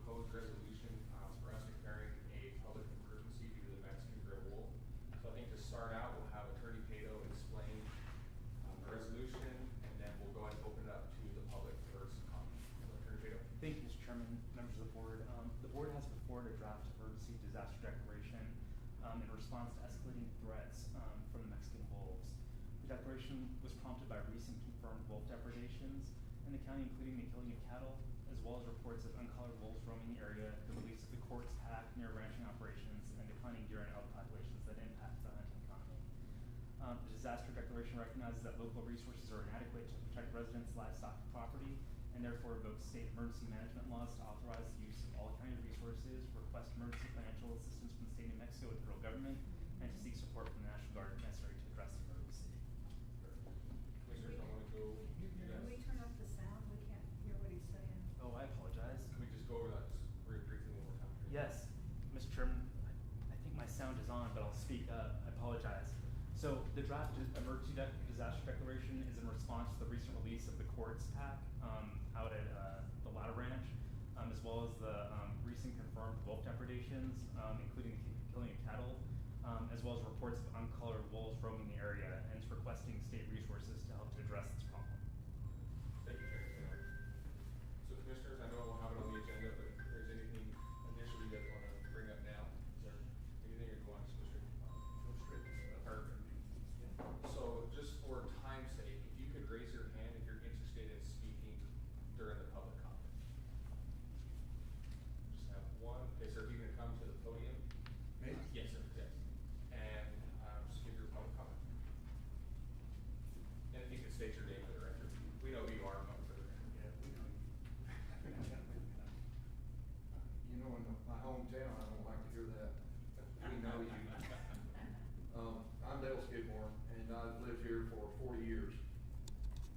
proposed resolution for us declaring a public emergency due to the Mexican gray wolf. So I think to start out, we'll have Attorney Cato explain the resolution, and then we'll go ahead and open it up to the public for some comments. So, Attorney Cato. Thank you, Mr. Chairman, members of the board. The board has before it a draft emergency disaster declaration in response to escalating threats from the Mexican wolves. The declaration was prompted by recent confirmed wolf depredations in the county, including the killing of cattle, as well as reports of uncollared wolves roaming the area, the release of the Quartz Pack near ranching operations, and declining deer and elk populations that impact the hunting economy. The disaster declaration recognizes that local resources are inadequate to protect residents, livestock, and property, and therefore invokes state emergency management laws to authorize the use of all county resources, request emergency financial assistance from the state of New Mexico and federal government, and to seek support from the National Guard if necessary to address the emergency. Commissioners, I want to go. Can we turn off the sound? We can't hear what he's saying. Oh, I apologize. Can we just go over that just very briefly one more time? Yes, Mr. Chairman, I think my sound is on, but I'll speak up. I apologize. So the draft emergency disaster declaration is in response to the recent release of the Quartz Pack out at the Ladder Ranch, as well as the recent confirmed wolf depredations, including the killing of cattle, as well as reports of uncollared wolves roaming the area, and it's requesting state resources to help to address this problem. Thank you, Attorney Cato. So, Commissioners, I know we'll have it on the agenda, but if there's anything initially you guys want to bring up now, is there anything you want to go straight? Perfect. So just for time's sake, if you could raise your hand if you're interested in speaking during the public comment. Just have one. Okay, sir, you can come to the podium. Me? Yes, sir. Yes. And just give your public comment. And if you could state your name for the record. We know who you are, but for the record. Yeah, we know you. You know, in my hometown, I don't like to hear that. We know you. I'm Dale Skidmore, and I've lived here for 40 years.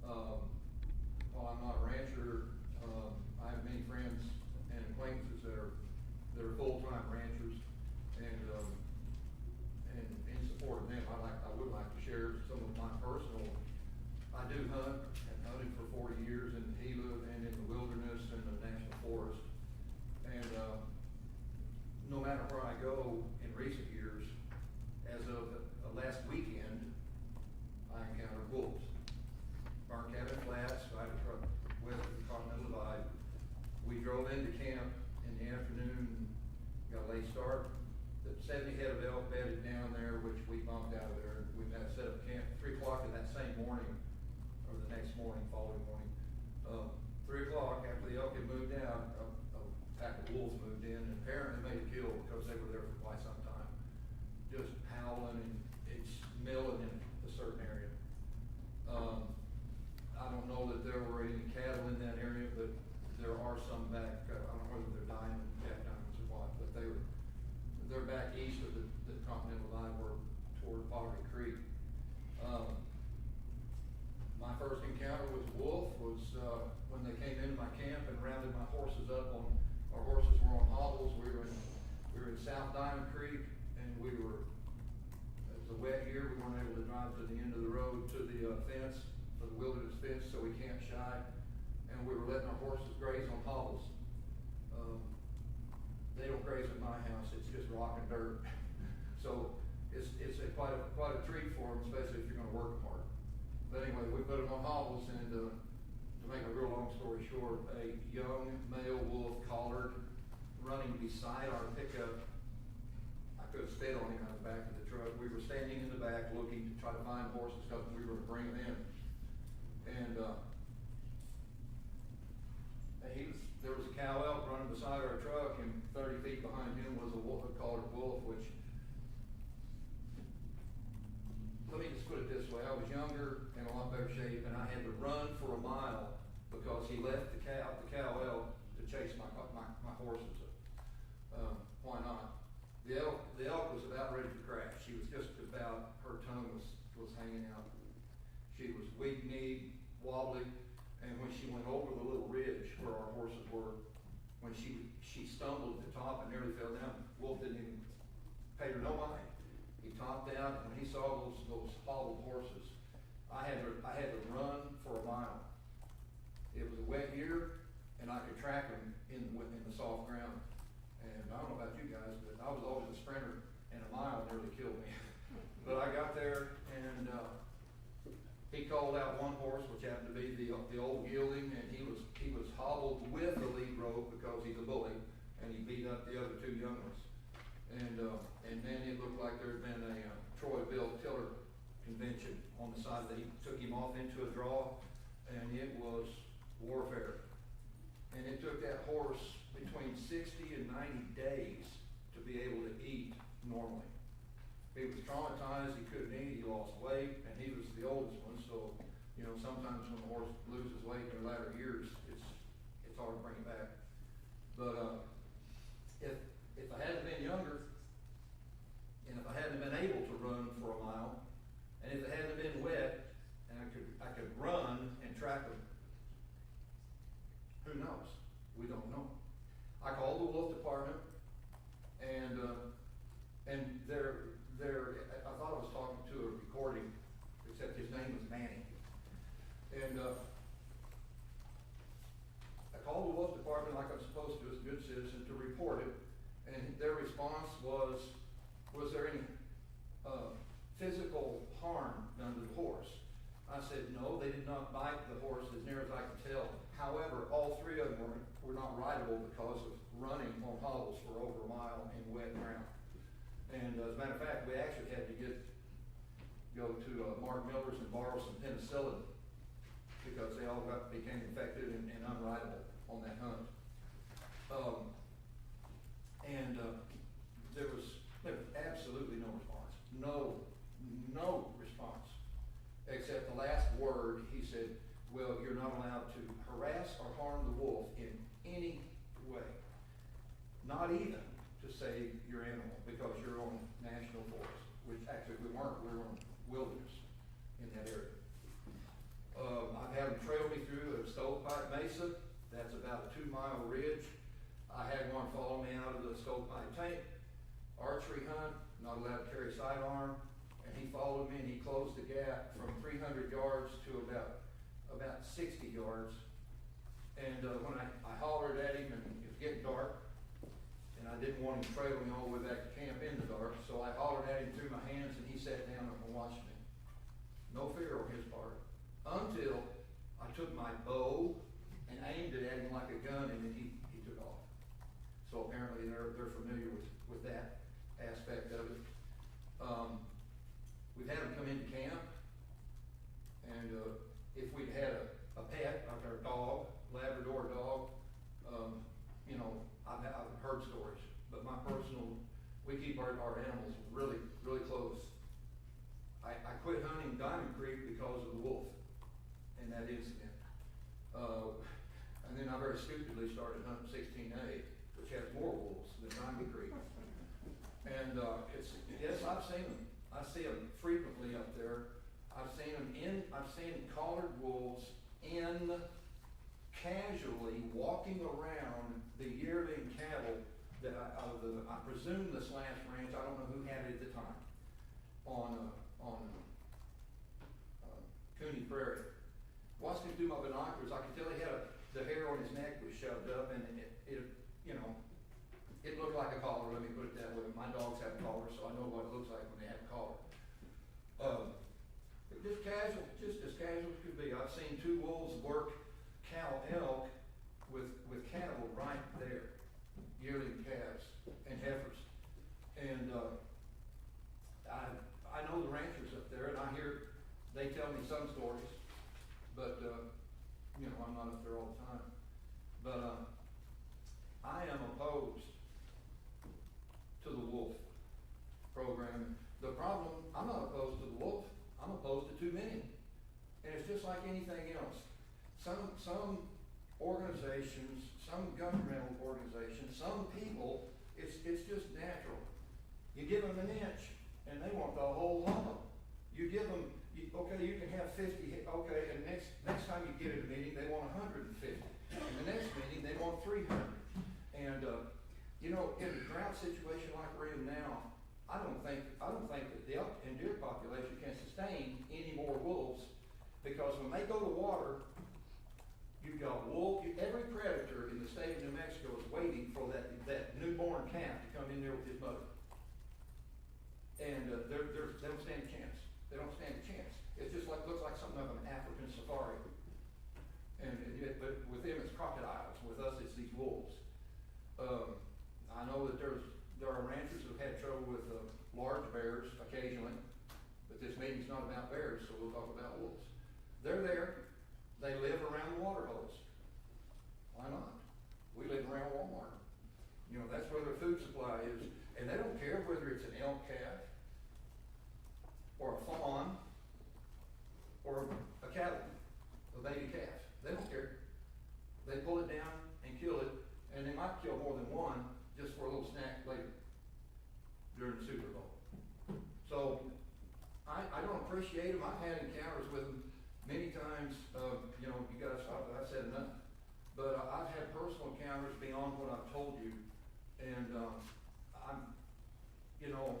While I'm not a rancher, I have many friends and acquaintances that are full-time ranchers, and in support of them, I would like to share some of my personal. I do hunt and hunted for 40 years in the Gila and in the wilderness and the national forest, and no matter where I go in recent years, as of last weekend, I encountered wolves. Burnt Cabin Flats, right across west of the Continental Divide. We drove into camp in the afternoon, got a late start. The 70 head of elk bedded down there, which we bumped out of there. We had set up camp at 3 o'clock of that same morning, or the next morning, following morning. 3 o'clock, after the elk had moved out, a pack of wolves moved in and apparently made a kill because they were there for quite some time. Just howling and it's milling in a certain area. I don't know that there were any cattle in that area, but there are some back. I don't know whether they're diamond, jack diamonds or what, but they're back east of the Continental Divide, toward Pottery Creek. My first encounter with wolf was when they came into my camp and rounded my horses up. Our horses were on hobbles. We were in South Diamond Creek, and it was a wet year. We weren't able to drive to the end of the road to the fence, for the wilderness fence, so we camped shy, and we were letting our horses graze on hobbles. They don't graze at my house. It's just rock and dirt. So it's quite a treat for them, especially if you're going to work them hard. But anyway, we put them on hobbles, and to make a real long story short, a young male wolf collared, running beside our pickup. I could have spit on him out of the back of the truck. We were standing in the back looking to try to find horses because we were going to bring them in. And there was a cow elk running beside our truck, and 30 feet behind him was a wolf, a collared wolf, which, let me just put it this way, I was younger and in a lot better shape, and I had to run for a mile because he left the cow elk to chase my horses. Why not? The elk was about ready to crash. She was just about, her tongue was hanging out. She was weak-kneed, wobbly, and when she went over the little ridge where our horses were, when she stumbled at the top and nearly fell down, Wolf didn't even pay her no mind. He topped out, and when he saw those hobbled horses, I had to run for a mile. It was a wet year, and I could track them in the soft ground. I don't know about you guys, but I was always a sprinter, and a mile nearly killed me. But I got there, and, he called out one horse, which happened to be the old gelding, and he was hobbled with the lead rope because he's a bully, and he beat up the other two young ones. And then it looked like there had been a Troy Bill Tiller convention on the side that he took him off into a draw, and it was warfare. And it took that horse between 60 and 90 days to be able to eat normally. He was traumatized, he couldn't eat, he lost weight, and he was the oldest one, so, you know, sometimes when a horse loses weight in their latter years, it's hard to bring it back. But, if I hadn't been younger, and if I hadn't been able to run for a mile, and if it hadn't been wet, and I could run and track them, who knows? We don't know. I called the wolf department, and I thought I was talking to a recording, except his name was Manny. And I called the wolf department like I'm supposed to as a good citizen to report it, and their response was there any physical harm done to the horse? I said, no, they did not bite the horse as near as I could tell. However, all three of them were not rideable because of running on hobbles for over a mile in wet ground. And as a matter of fact, we actually had to go to Mark Miller's and borrow some penicillin because they all became infected and unrideable on that hunt. There was absolutely no response. No response. Except the last word, he said, well, you're not allowed to harass or harm the wolf in any way. Not even to save your animal because you're on national forest, which actually we weren't. We were on wilderness in that area. I've had them trail me through the Stovepipe Mesa. That's about a 2-mile ridge. I had one follow me out of the Stovepipe Tank. Archery hunt, not allowed to carry a sidearm. And he followed me and he closed the gap from 300 yards to about 60 yards. And when I hollered at him, and it was getting dark, and I didn't want him trailing all the way back to camp in the dark, so I hollered at him through my hands, and he sat down and watched me. No fear on his part. Until I took my bow and aimed it at him like a gun, and then he took off. So apparently they're familiar with that aspect of it. We've had them come into camp, and if we'd had a pet, like our dog, Labrador dog, you know, I've heard stories, but we keep our animals really, really close. I quit hunting Diamond Creek because of the wolf and that incident. And then I very stupidly started hunting 16A, which has more wolves than Diamond Creek. And yes, I've seen them. I see them frequently up there. I've seen collared wolves casually walking around the yearling cattle that I presume this last ranch, I don't know who had it at the time, on Cooney Prairie. Watched him through my binoculars. I could tell he had the hair on his neck was shoved up, and it you know, it looked like a collar, let me put it that way. My dogs have collars, so I know what it looks like when they have a collar. Just as casual as could be. I've seen 2 wolves work cow elk with cattle right there, yearling calves and heifers. And I know the ranchers up there, and they tell me some stories, but you know, I'm not up there all the time. But I am opposed to the wolf program. The problem, I'm not opposed to the wolf, I'm opposed to too many. And it's just like anything else. Some organizations, some governmental organizations, some people, it's just natural. You give them an inch, and they want the whole hollow. You give them, okay, you can have 50, okay, and next time you get at a meeting, they want 150. And the next meeting, they want 300. And, you know, in a drought situation like we're in now, I don't think that the elk and deer population can sustain any more wolves, because when they go to water, You've got wolf, every predator in the state of New Mexico is waiting for that newborn calf to come in there with his mother. And they don't stand a chance. They don't stand a chance. It's just like, looks like something of an African safari. But with them it's crocodiles. With us it's these wolves. I know that there are ranchers who've had trouble with large bears occasionally, but this meeting's not about bears, so we'll talk about wolves. They're there. They live around the water holes. Why not? We live around Walmart. You know, that's where their food supply is. And they don't care whether it's an elk calf, or a fawn, or a cattle, a baby calf. They don't care. They pull it down and kill it, and they might kill more than one just for a little snack later during the Super Bowl. So I don't appreciate them. I've had encounters with them many times. You know, you gotta stop it. I said enough. But I've had personal encounters beyond what I've told you, and you know,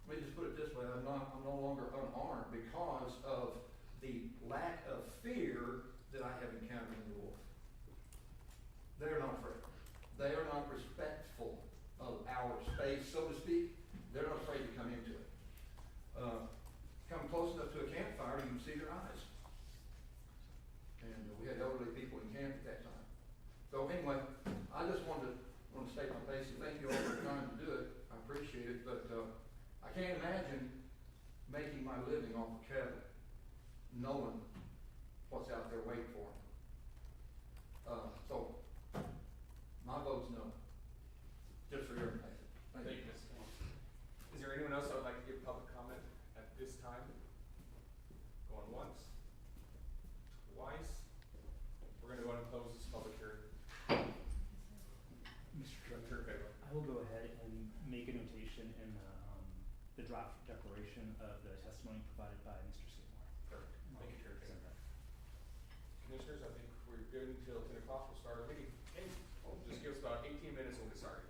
let me just put it this way: I'm no longer unarmed because of the lack of fear that I have encountered in the wolf. They are not afraid. They are not respectful of our space, so to speak. They're not afraid to come into it. Come close enough to a campfire, you can see their eyes. And we had elderly people in camp at that time. So anyway, I just wanted to state my case and thank you all for trying to do it. I appreciate it, but I can't imagine making my living off of cattle, knowing what's out there waiting for me. So my vote's no. Just for your information. Thank you, Mr. Moore. Is there anyone else that would like to give public comment at this time? Going once, twice. We're gonna go ahead and close this public hearing. Mr. Chairman, Sure, Pedro. I will go ahead and make a notation in the draft declaration of the testimony provided by Mr. Skidmore. Perfect. Thank you, Chair. Present that. Commissioners, I think we're good until 10 o'clock. We'll start our meeting. Hey, just give us about 18 minutes and we'll get started.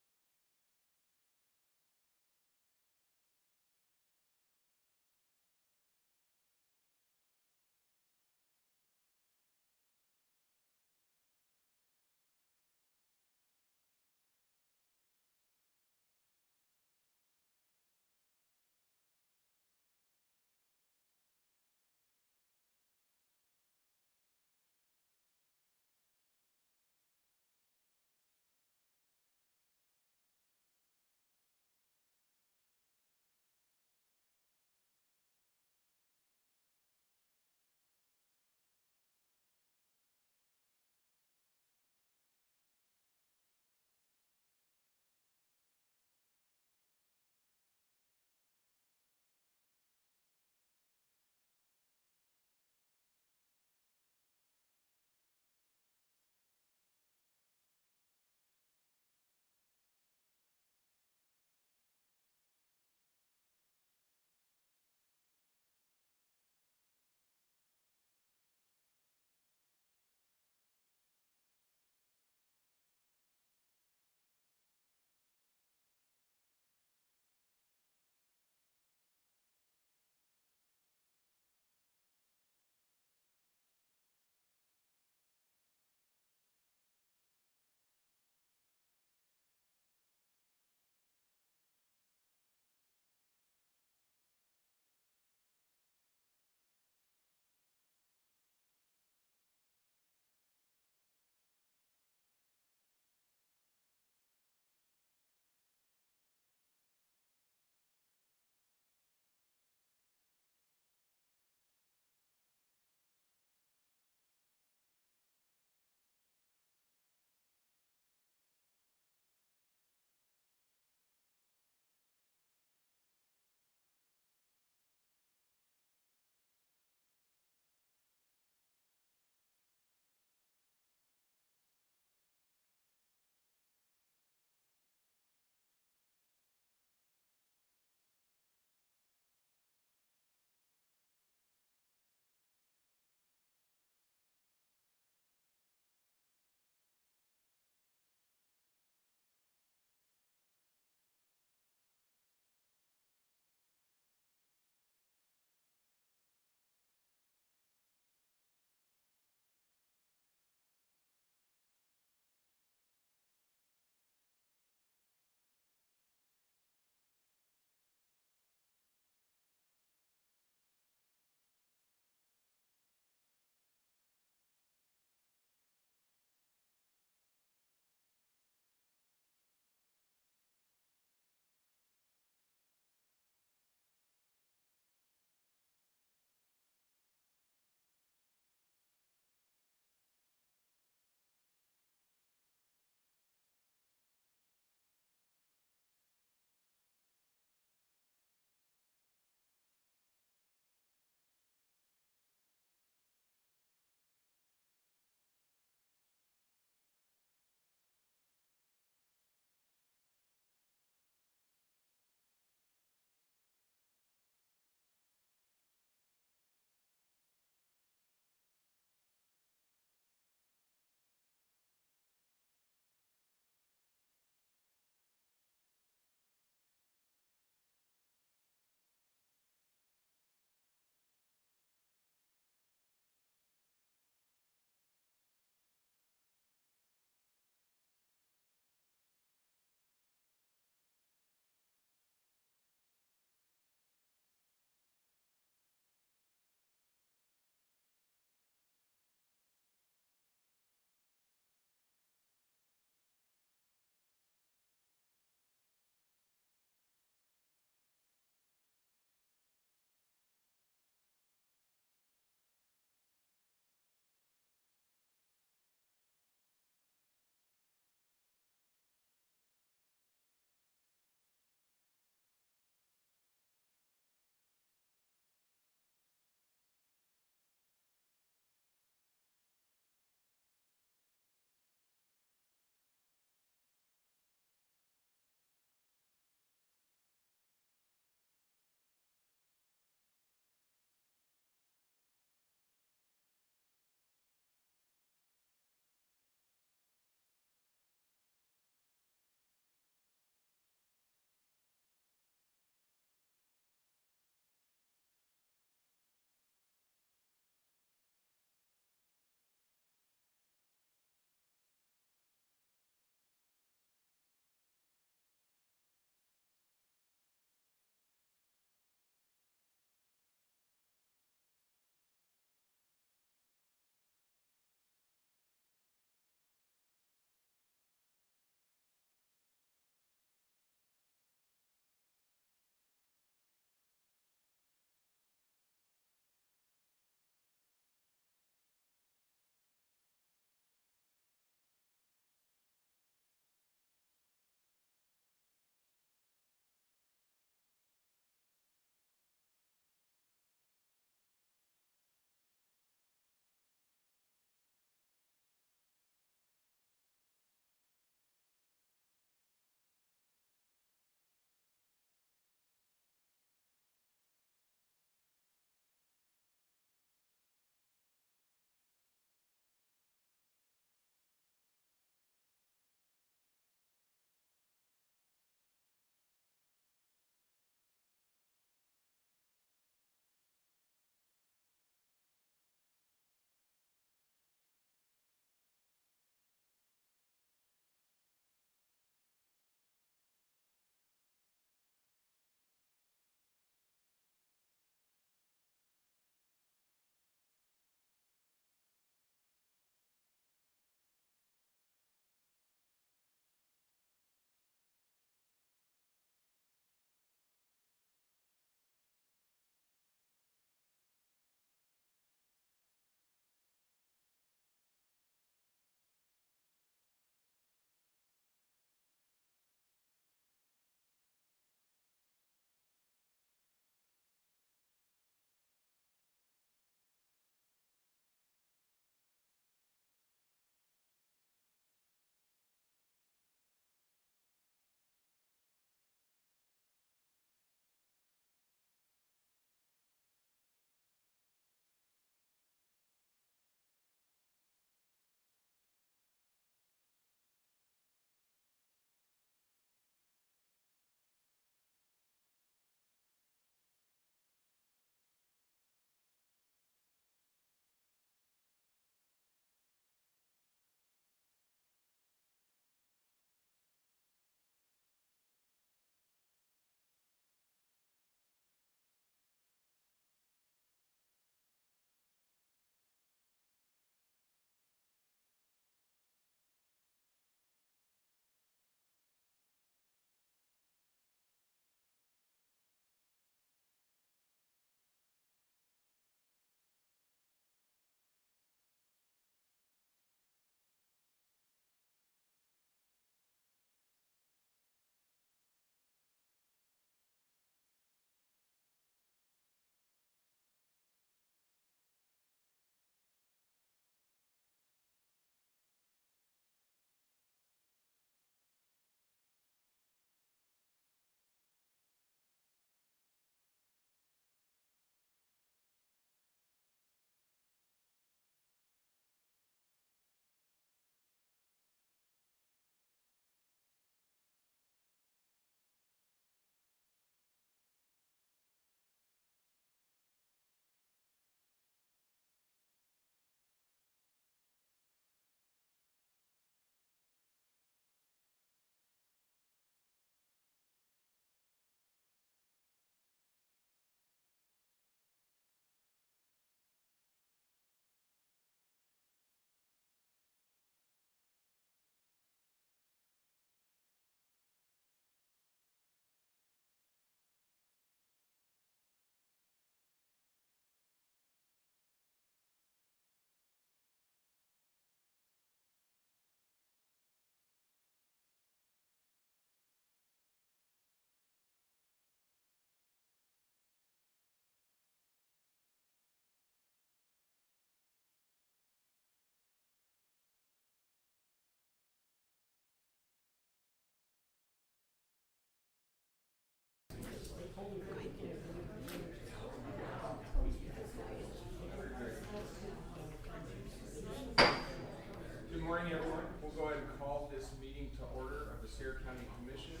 to order of the Sierra County Commission.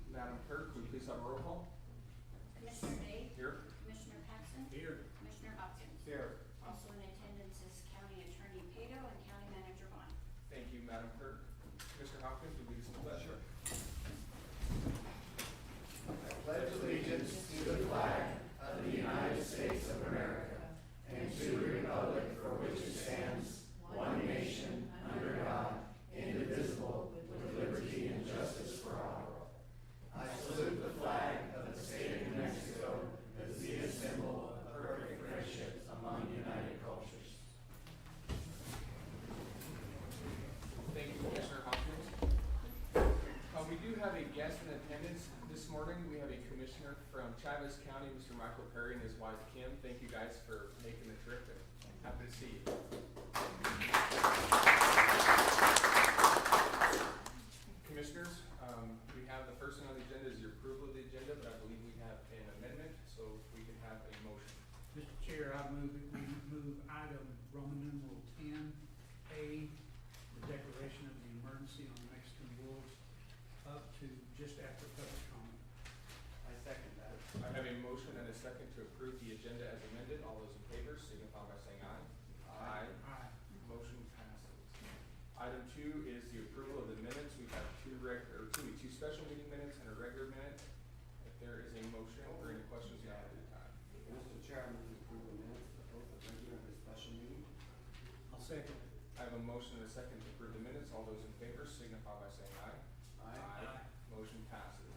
Madam Clerk, will you please have a roll call? Commissioner Day? Here. Commissioner Paxson? Here. Commissioner Hopkins? Here. Also in attendance is County Attorney Pato and County Manager Vaughn. Thank you, Madam Clerk. Commissioner Hopkins, will you lead us in the pledge? Sure. I pledge allegiance to the flag of the United States of America and to the republic for which it stands, one nation, under God, indivisible, with liberty and justice for all. I salute the flag of the state of New Mexico as the symbol of perfect friendship among united cultures. Thank you, Commissioner Hopkins. We do have a guest in attendance this morning. We have a commissioner from Chavez County, Mr. Michael Perry, and his wife Kim. Thank you guys for making the trip, and happy to see you. Commissioners, we have the first thing on the agenda is your approval of the agenda, but I believe we have an amendment, so we can have a motion. Mr. Chair, I move that we move item Roman numeral 10A, the declaration of the emergency on Mexican wolves, up to just after public comment. I second that. I have a motion and a second to approve the agenda as amended. All those in favor signify by saying aye. Aye. Aye. Motion passes. Item 2 is the approval of the minutes. We have two special meeting minutes and a regular minute. If there is a motion or any questions now at the time. Mr. Chairman, to approve the minutes of both the regular and the special meeting. I'll second. I have a motion and a second to approve the minutes. All those in favor signify by saying aye. Aye. Motion passes.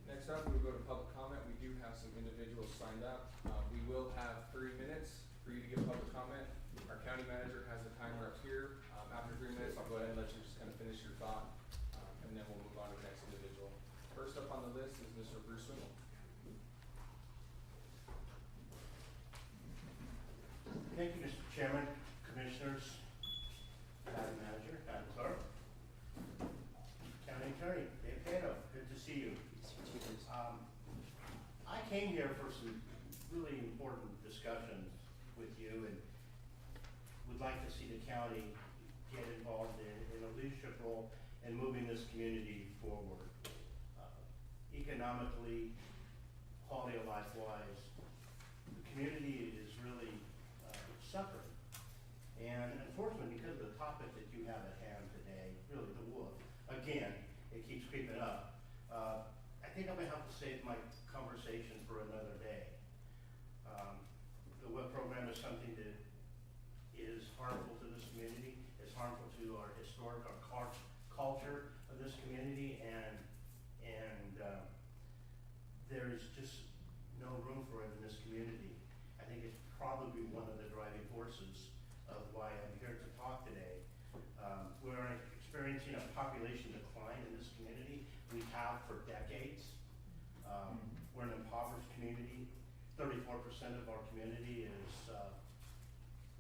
Next up, we'll go to public comment. We do have some individuals signed up. We will have 3 minutes for you to give public comment. Our county manager has the timer up here. After 3 minutes, I'll go ahead and let you just kind of finish your thought, and then we'll move on to the next individual. First up on the list is Mr. Bruce Swindle. Thank you, Mr. Chairman, Commissioners, County Manager, County Clerk, County Attorney, Dave Pato, good to see you. I came here for some really important discussions with you and would like to see the county get involved in a leadership role in moving this community forward. Economically, quality of life wise, the community is really suffering. And unfortunately, because of the topic that you have at hand today, really the wolf, again, it keeps creeping up. I think I'm gonna have to save my conversation for another day. The WIP program is something that is harmful to this community, is harmful to our historic, our culture of this community, and there is just no room for it in this community. I think it's probably one of the driving forces of why I'm here to talk today. We're experiencing a population decline in this community. We have for decades. We're an impoverished community. 34% of our community is,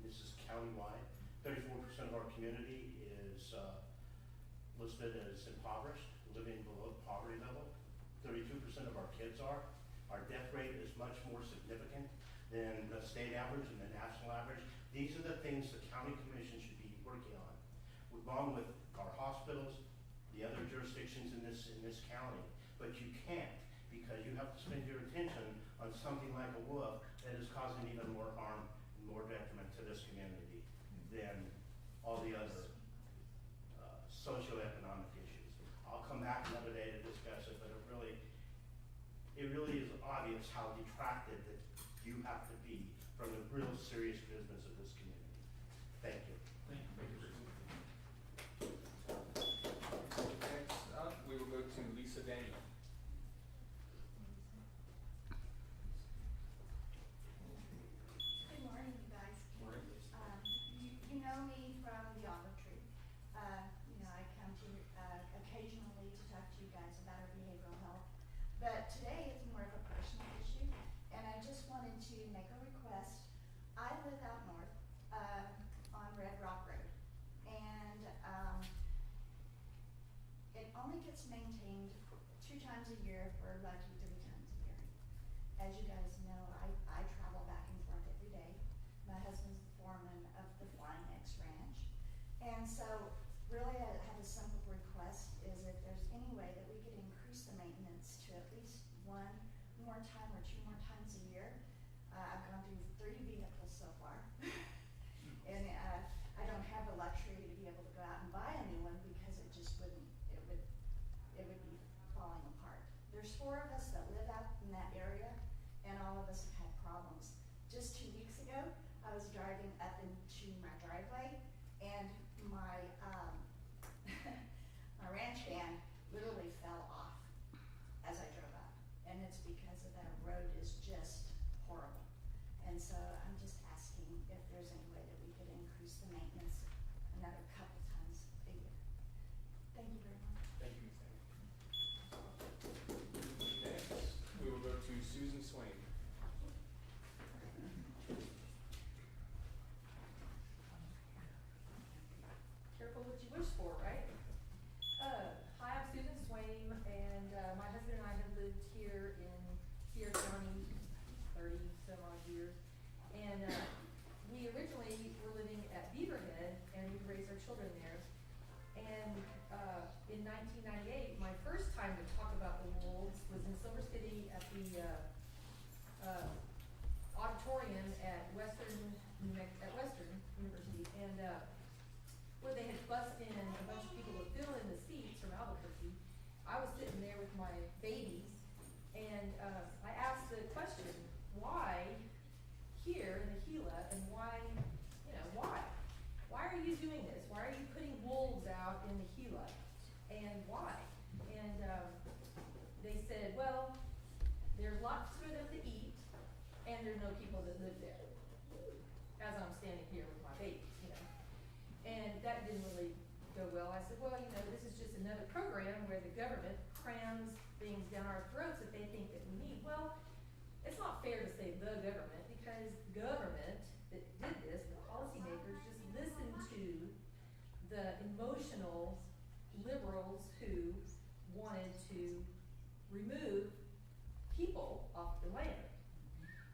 this is countywide, 34% of our community is listed as impoverished, living below the poverty level. 32% of our kids are. Our death rate is much more significant than the state average and the national average. These are the things the county commission should be working on, along with our hospitals, the other jurisdictions in this county. But you can't, because you have to spend your attention on something like a wolf that is causing even more harm and more detriment to this community than all the other socioeconomic issues. I'll come back another day to discuss it, but it really is obvious how detracted that you have to be from the real serious business of this community. Thank you. Thank you. Next up, we will go to Lisa Daniel. Good morning, you guys. Morning. You know me from the Olive Tree. I come to occasionally to talk to you guys about our behavioral health. But today is more of a personal issue, and I just wanted to make a request. I live out north, on Red Rock Road, and, it only gets maintained 2 times a year, if we're lucky 3 times a year. As you guys know, I travel back and forth every day. My husband's the foreman of the Flying X Ranch. And so really I have a simple request to at least one more time or two more times a year. I've gone through 3 vehicles so far. And I don't have the luxury to be able to go out and buy a new one because it just wouldn't, it would be falling apart. There's 4 of us that live out in that area, and all of us have had problems. Just 2 weeks ago, I was driving up into my driveway, and my my ranch van literally fell off as I drove up, and it's because of that road is just horrible. And so I'm just asking if there's any way that we could increase the maintenance another couple times a year. Thank you very much. Thank you, Ms. Amy. Next, we will go to Susan Swain. Careful what you wish for, right? Hi, I'm Susan Swaim, and my husband and I have lived here in Sierra County 30-some odd years. And we originally were living at Beaverhead, and we raised our children there. And in 1998, my first time to talk about the wolves was in Silver City at the auditorium at Western University, and where they had bussed in a bunch of people to fill in the seats from Albuquerque. I was sitting there with my babies, and I asked the question, why here in the Gila, and why, why? Why are you doing this? Why are you putting wolves out in the Gila? And why? And they said, well, there's lots for them to eat, and there's no people that live there. As I'm standing here with my babies, And that didn't really go well. I said, well, this is just another program where the government crams things down our throats that they think that we need. Well, it's not fair to say the government, because government that did this, the policymakers, just listened to the emotional liberals who wanted to remove people off the land.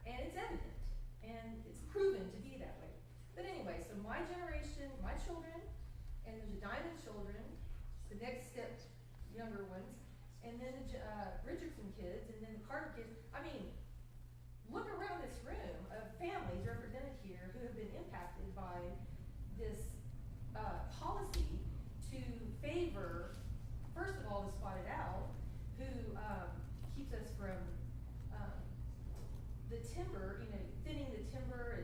And it's evident, and it's proven to be that way. But anyway, so my generation, my children, and the Diamond children, the next step, younger ones, and then the Richardson kids, and then the Carter kids. I mean, look around this room of families represented here who have been impacted by this policy to favor, first of all, the spotted owl, who keeps us from the timber, thinning the timber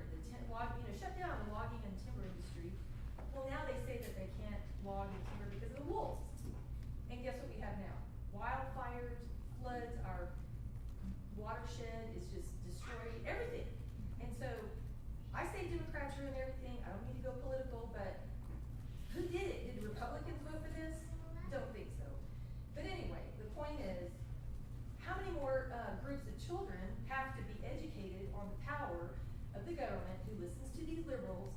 and shut down the logging and timber industry. Well, now they say that they can't log and timber because of the wolves. And guess what we have now? Wildfires, floods, our watershed is just destroying everything. And so, I say Democrats ruin everything. I don't need to go political, but who did it? Did the Republicans vote for this? Don't think so. But anyway, the point is, how many more groups of children have to be educated on the power of the government who listens to these liberals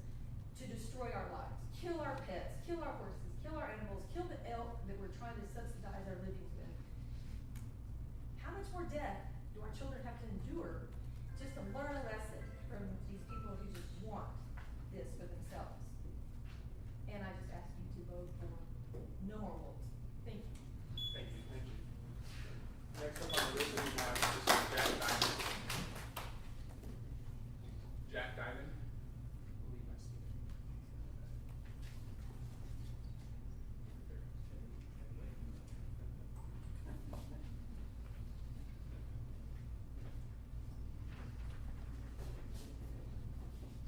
to destroy our lives, kill our pets, kill our horses, kill our animals, kill the elk that we're trying to subsidize our livings with? How much more death do our children have to endure just to learn a lesson from these people who just want this for themselves? And I just ask you to vote for no more wolves. Thank you. Thank you, thank you. Next up on the list, we have Mr. Jack Diamond. Jack Diamond, will leave my seat.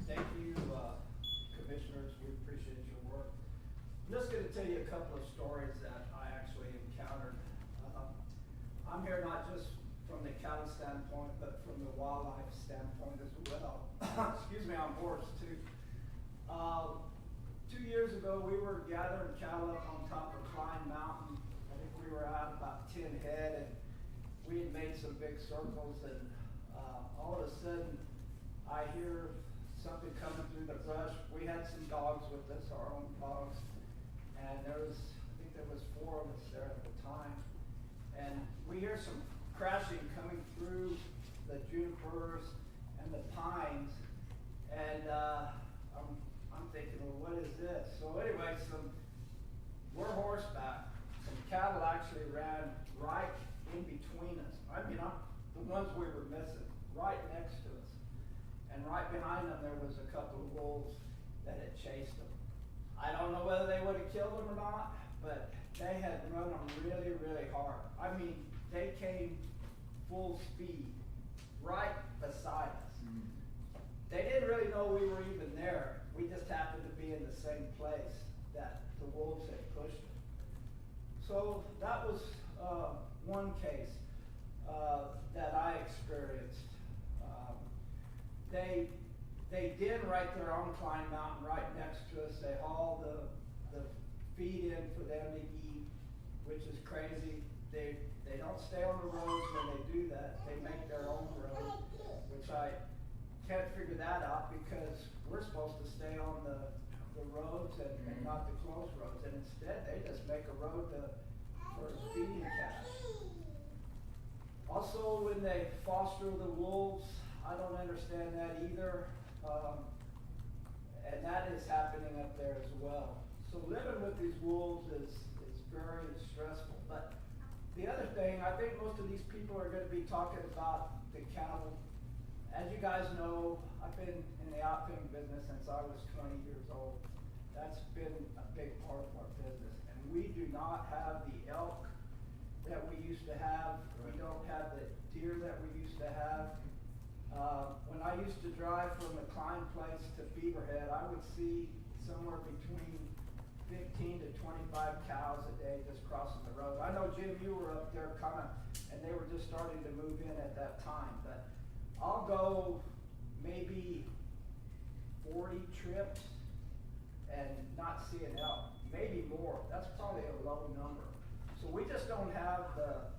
Thank you, commissioners, we appreciate your work. I'm just gonna tell you a couple of stories that I actually encountered. I'm here not just from the cattle standpoint, but from the wildlife standpoint as well. Excuse me, I'm hoarse too. 2 years ago, we were gathering cattle up on top of Klein Mountain. I think we were at about 10 head, and we had made some big circles, and all of a sudden, I hear something coming through the brush. We had some dogs with us, our own dogs, and I think there was 4 of us there at the time. And we hear some crashing coming through the junipers and the pines, and I'm thinking, well, what is this? So anyway, we're horseback. Some cattle actually ran right in between us. I mean, the ones we were missing, right next to us. And right behind them, there was a couple of wolves that had chased them. I don't know whether they would have killed them or not, but they had run them really, really hard. I mean, they came full speed right beside us. They didn't really know we were even there. We just happened to be in the same place that the wolves had pushed them. So that was one case that I experienced. They did right there on Klein Mountain, right next to us. They haul the feed in for them to eat, which is crazy. They don't stay on the roads when they do that. They make their own road, which I can't figure that out because we're supposed to stay on the roads and not the closed roads. And instead, they just make a road for feeding cats. Also, when they foster the wolves, I don't understand that either. And that is happening up there as well. So living with these wolves is very stressful. But the other thing, I think most of these people are going to be talking about the cattle. As you guys know, I've been in the outfitting business since I was 20 years old. That's been a big part of our business. And we do not have the elk that we used to have. We don't have the deer that we used to have. When I used to drive from the Klein Place to Beaverhead, I would see somewhere between 15 to 25 cows a day just crossing the road. I know, Jim, you were up there and they were just starting to move in at that time, but I'll go maybe 40 trips and not see an elk, maybe more. That's probably a low number. So we just don't have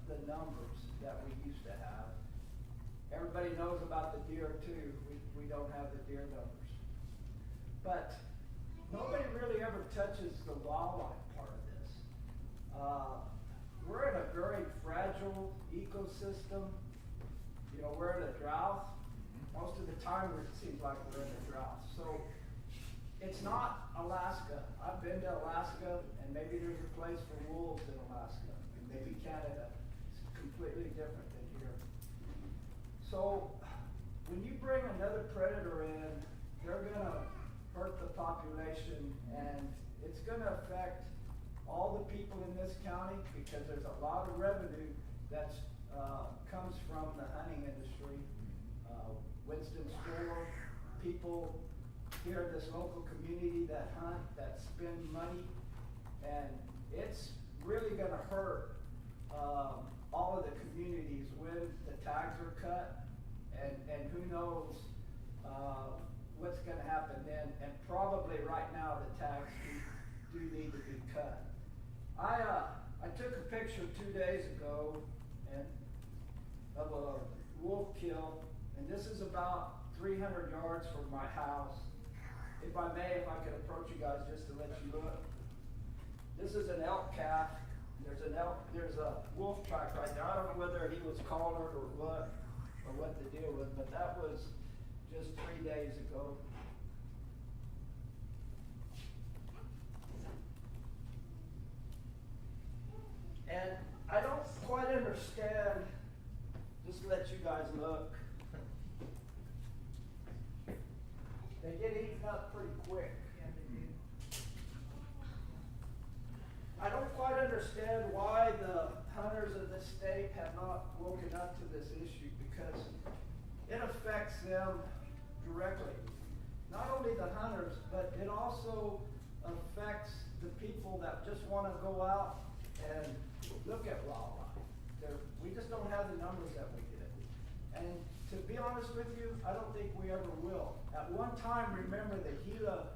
the numbers that we used to have. Everybody knows about the deer too. We don't have the deer numbers. But nobody really ever touches the wildlife part of this. We're in a very fragile ecosystem. You know, we're in a drought. Most of the time it seems like we're in a drought. So it's not Alaska. I've been to Alaska, and maybe there's a place for wolves in Alaska, and maybe Canada. It's completely different than here. So when you bring another predator in, they're gonna hurt the population, and it's gonna affect all the people in this county because there's a lot of revenue that comes from the hunting industry. Winston Store, people here in this local community that hunt, that spend money, and it's really gonna hurt all of the communities when the tags are cut, and who knows what's gonna happen then, and probably right now the tags do need to be cut. I took a picture 2 days ago of a wolf kill, and this is about 300 yards from my house. If I could approach you guys just to let you look. This is an elk calf. There's a wolf track right there. I don't know whether he was collared or what the deal was, but that was just 3 days ago. And I don't quite understand, just to let you guys look. They get eaten up pretty quick. Yeah, they do. I don't quite understand why the hunters of this state have not woken up to this issue, because it affects them directly. Not only the hunters, but it also affects the people that just want to go out and look at wildlife. We just don't have the numbers that we did. And to be honest with you, I don't think we ever will. At one time, remember, the Gila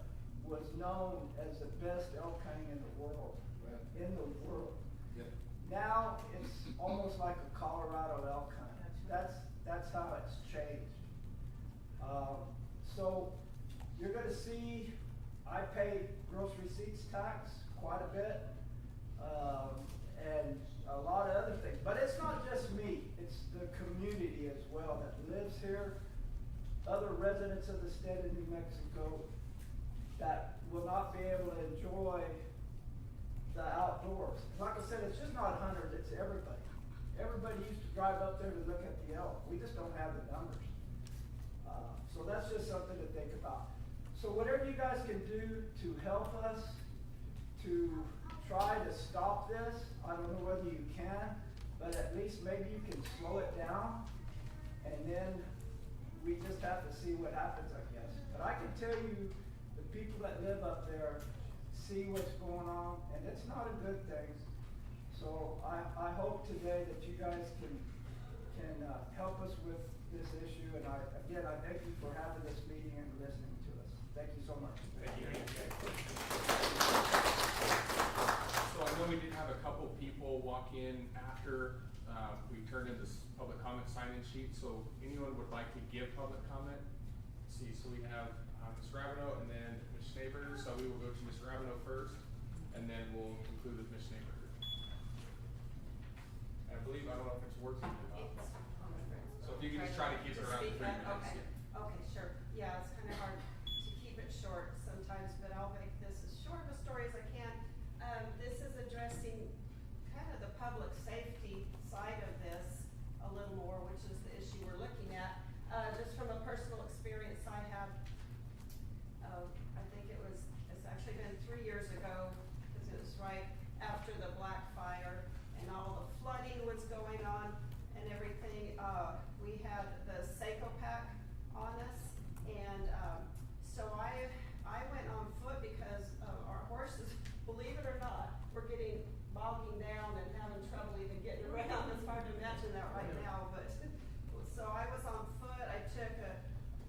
was known as the best elk hunting in the world. Yeah. In the world. Yeah. Now it's almost like a Colorado elk hunt. That's how it's changed. So you're going to see, I pay gross receipts tax quite a bit, and a lot of other things. But it's not just me, it's the community as well that lives here, other residents of the state of New Mexico that will not be able to enjoy the outdoors. Like I said, it's just not hunters, it's everybody. everybody used to drive up there to look at the elk. We just don't have the numbers. So that's just something to think about. So whatever you guys can do to help us to try to stop this, I don't know whether you can, but at least maybe you can slow it down, and then we just have to see what happens, I guess. But I can tell you, the people that live up there see what's going on, and it's not a good thing. So I hope today that you guys can help us with this issue, and I thank you for having this meeting and listening to us. Thank you so much. Thank you. So I know we did have a couple people walk in after, we turned in this public comment sign-in sheet, so anyone would like to give public comment? Let's see, so we have, Ms. Rabineau and then Ms. Schneeberger, so we will go to Ms. Rabineau first, and then we'll conclude with Ms. Schneeberger. And I believe, I don't know if it's working or not. So if you can just try to keep it around 3 minutes. Okay, yeah. okay, sure. Yeah, it's kind of hard to keep it short sometimes, but I'll make this as short of a story as I can. This is addressing kind of the public safety side of this a little more, which is the issue we're looking at. Just from a personal experience I have, I think it's actually been 3 years ago, because it was right after the Black Fire and all the flooding was going on and everything. We had the Seiko pack on us, and so I went on foot because our horses, believe it or not, were getting bogging down and having trouble even getting around. It's hard to imagine that right now, but so I was on foot. I took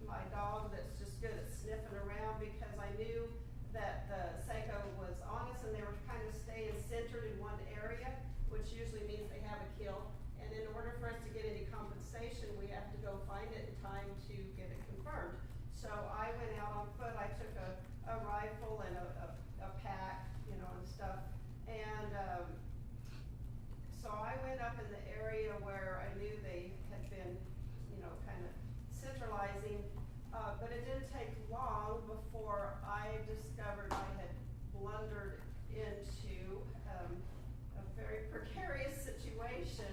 my dog that's just good at sniffing around, because I knew that the Seiko was on us, and they were kind of staying centered in one area, which usually means they have a kill. And in order for us to get any compensation, we have to go find it in time to get it confirmed. So I went out on foot. I took a rifle and a pack, you know, and stuff. And so I went up in the area where I knew they had been, you know, kind of centralizing. But it didn't take long before I discovered I had blundered into a very precarious situation,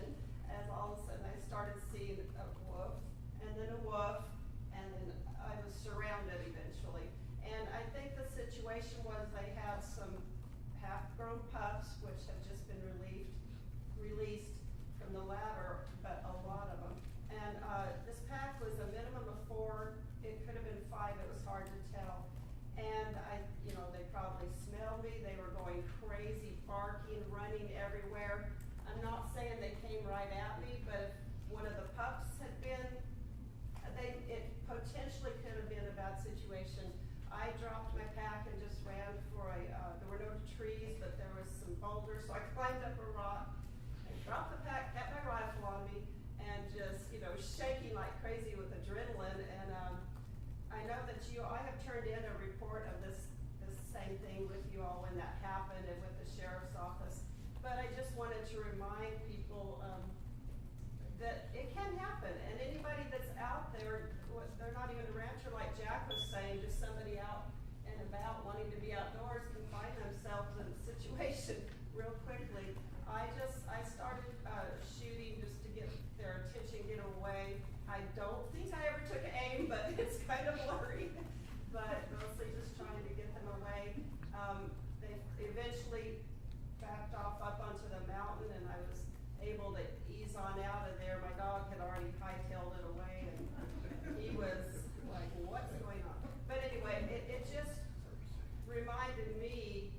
as all of a sudden I started seeing a wolf, and then a wolf, and then I was surrounded eventually. And I think the situation was they had some half-grown pups, which have just been released from the ladder, but a lot of them. And this pack was a minimum of 4, it could have been 5, it was hard to tell. And you know, they probably smelled me, they were going crazy, barking, running everywhere. I'm not saying they came right at me, but if one of the pups had been, it potentially could have been a bad situation. I dropped my pack and just ran for there were no trees, but there was some boulders, so I climbed up a rock, I dropped the pack, had my rifle on me, and just, you know, shaking like crazy with adrenaline. And I know that I have turned in a report of this same thing with you all when that happened, and with the sheriff's office. But I just wanted to remind people that it can happen, and anybody that's out there, they're not even a rancher like Jack was saying, just somebody out and about wanting to be outdoors can find themselves in a situation real quickly. I started shooting just to get their attention, get away. I don't think I ever took aim, but it's kind of blurry. But mostly just trying to get them away. They eventually backed off up onto the mountain, and I was able to ease on out of there. My dog had already hightailed it away, and he was like, what's going on? But anyway, it just reminded me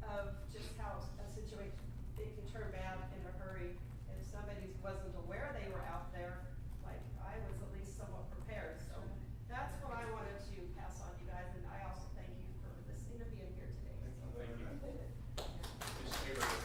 of just how a situation, it can turn bad in a hurry. If somebody wasn't aware they were out there, like I was at least somewhat prepared. So that's what I wanted to pass on you guys, and I also thank you for listening to being here today. So. Thank you. Ms. Schneeberger.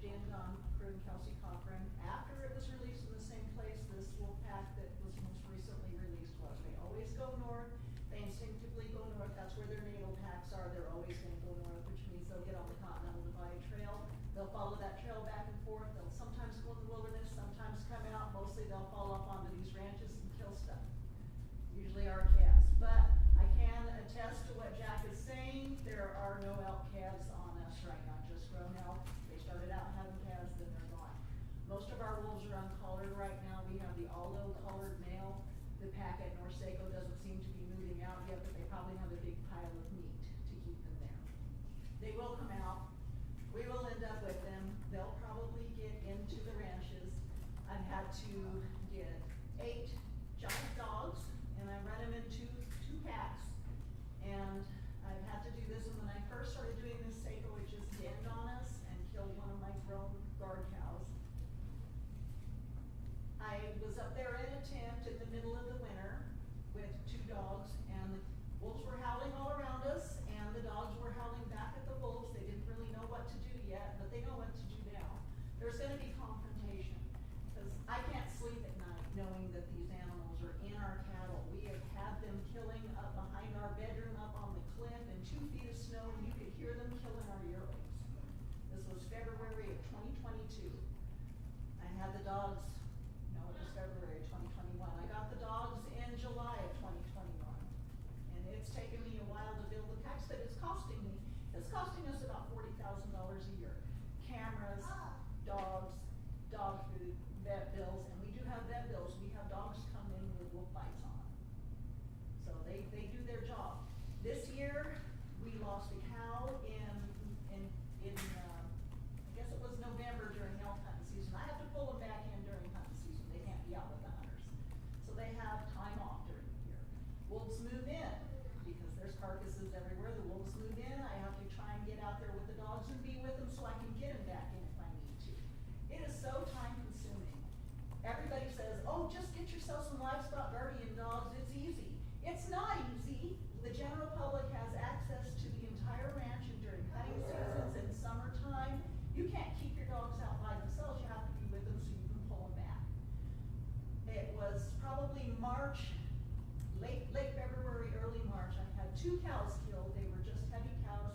Dandon, crew and Kelsey Cochran, after it was released in the same place this wolf pack that was most recently released was. They always go north, they instinctively go north, that's where their natal packs are, they're always gonna go north, which means they'll get on the Continental Divide Trail, they'll follow that trail back and forth, they'll sometimes go in the wilderness, sometimes come out, mostly they'll fall off onto these ranches and kill stuff. Usually our calves, but I can attest to what Jack is saying, there are no elk calves on us right now, just grown elk. They started out having calves, then they're gone. Most of our wolves are uncollared right now, we have the Aldo collared male. The pack at Norseco doesn't seem to be moving out yet, but they probably have a big pile of meat to keep them there. They will come out, we will end up with them, they'll probably get into the ranches. I've had to get 8 giant dogs, and I run them in two packs. And I've had to do this, and when I first started doing this, Seiko would just dend on us and kill one of my grown guard cows. I was up there in a tent in the middle of the winter with 2 dogs, and the wolves were howling all around us, and the dogs were howling back at the wolves. They didn't really know what to do yet, but they know what to do now. There's gonna be confrontation, because I can't sleep at night knowing that these animals are in our cattle. We have had them killing up behind our bedroom, up on the cliff, in 2 feet of snow, and you could hear them killing our yearlings. This was February of 2022. I had the dogs, no, it was February of 2021. I got the dogs in July of 2021. And it's taken me a while to build the packs, but it's costing us about $40,000 a year. Cameras, dogs, dog food, vet bills, and we do have vet bills. We have dogs come in with wolf bites on them. So they do their job. This year, we lost a cow in I guess it was November during elk hunting season. I have to pull them back in during hunting season. They can't be out with the hunters. So they have time off during the year. Wolves move in, because there's carcasses everywhere. The wolves move in. I have to try and get out there with the dogs and be with them so I can get them back in if I need to. It is so time consuming. Everybody says, oh, just get yourself some livestock guardian dogs, it's easy. It's not easy. The general public has access to the entire ranch, and during hunting seasons and summertime, you can't keep your dogs out by themselves, you have to be with them so you can pull them back. It was probably March, late February, early March, I had 2 cows killed. They were just heavy cows.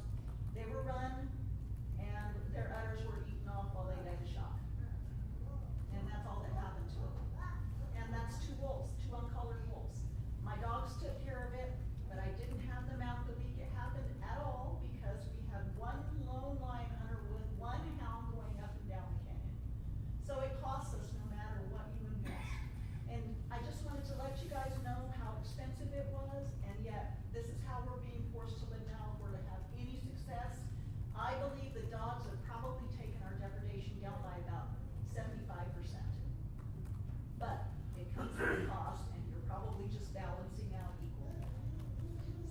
They were run, and their udders were eaten off while they died of shock. And that's all that happened to them. And that's 2 wolves, 2 uncollared wolves. My dogs took care of it, but I didn't have them out the week it happened at all, because we had 1 lone lion hunter with 1 hound going up and down the canyon. So it costs us no matter what you invest. And I just wanted to let you guys know how expensive it was, and yet this is how we're being forced to live now if we're to have any success. I believe the dogs have probably taken our depredation down by about 75%. But it comes at a cost, and you're probably just balancing out equally.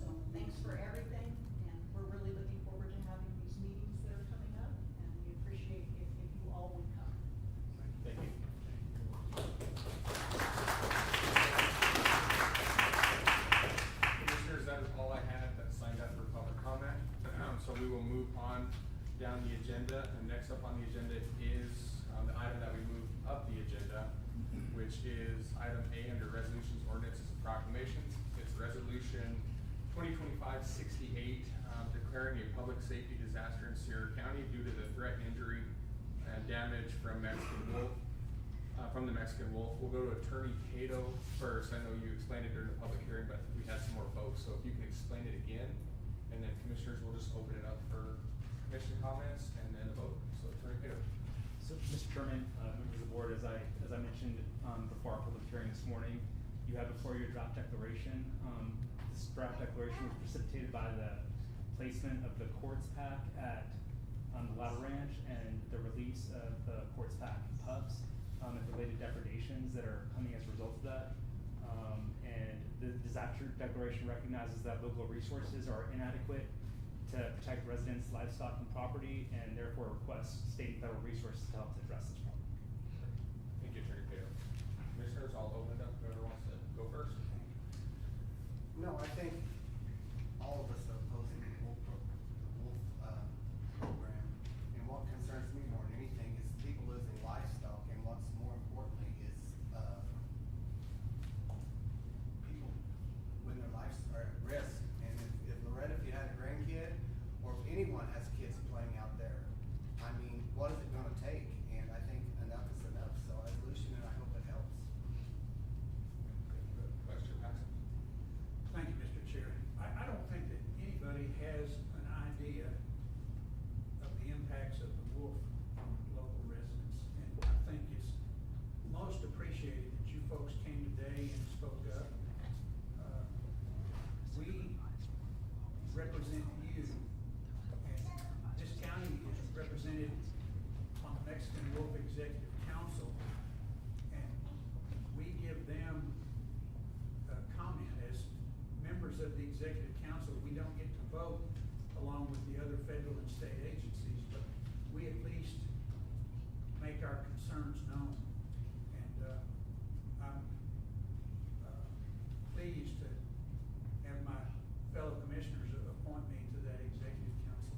So thanks for everything, and we're really looking forward to having these meetings that are coming up, and we appreciate if you all would come. Thank you. Commissioners, that is all I had that signed up for public comment. So we will move on down the agenda, and next up on the agenda is the item that we moved up the agenda, which is item A under resolutions, ordinances, and proclamations. It's resolution 2025-68, declaring a public safety disaster in Sierra County due to the threat, injury, and damage from the Mexican wolf. We'll go to Attorney Cato first. I know you explained it during the public hearing, but we had some more folks, so if you can explain it again, and then commissioners will just open it up for commission comments and then a vote. So Attorney Cato. So, Mr. Chairman, members of the board, as I mentioned before our public hearing this morning, you have before you a draft declaration. This draft declaration was precipitated by the placement of the quartz pack at the Ladder Ranch and the release of the quartz pack pups and related depredations that are coming as a result of that. And the disaster declaration recognizes that local resources are inadequate to protect residents, livestock, and property, and therefore requests state and federal resources to help to address this problem. Thank you, Attorney Cato. Commissioners, I'll open it up. Whoever wants to go first. No, I think all of us are opposing the wolf program. And what concerns me more than anything what is it gonna take? And I think enough is enough, so resolution, and I hope it helps. Vice Chair Paxton? Thank you, Mr. Chair. I don't think that anybody has an idea of the impacts of the wolf on local residents. And I think it's most appreciated that you folks came today and spoke up. We represent you, and this county is represented on the Mexican Wolf Executive Council, and we give them comment as members of the executive council. We don't get to vote along with the other federal and state agencies, but we at least make our concerns known. And I'm pleased to have my fellow commissioners appoint me to that executive council.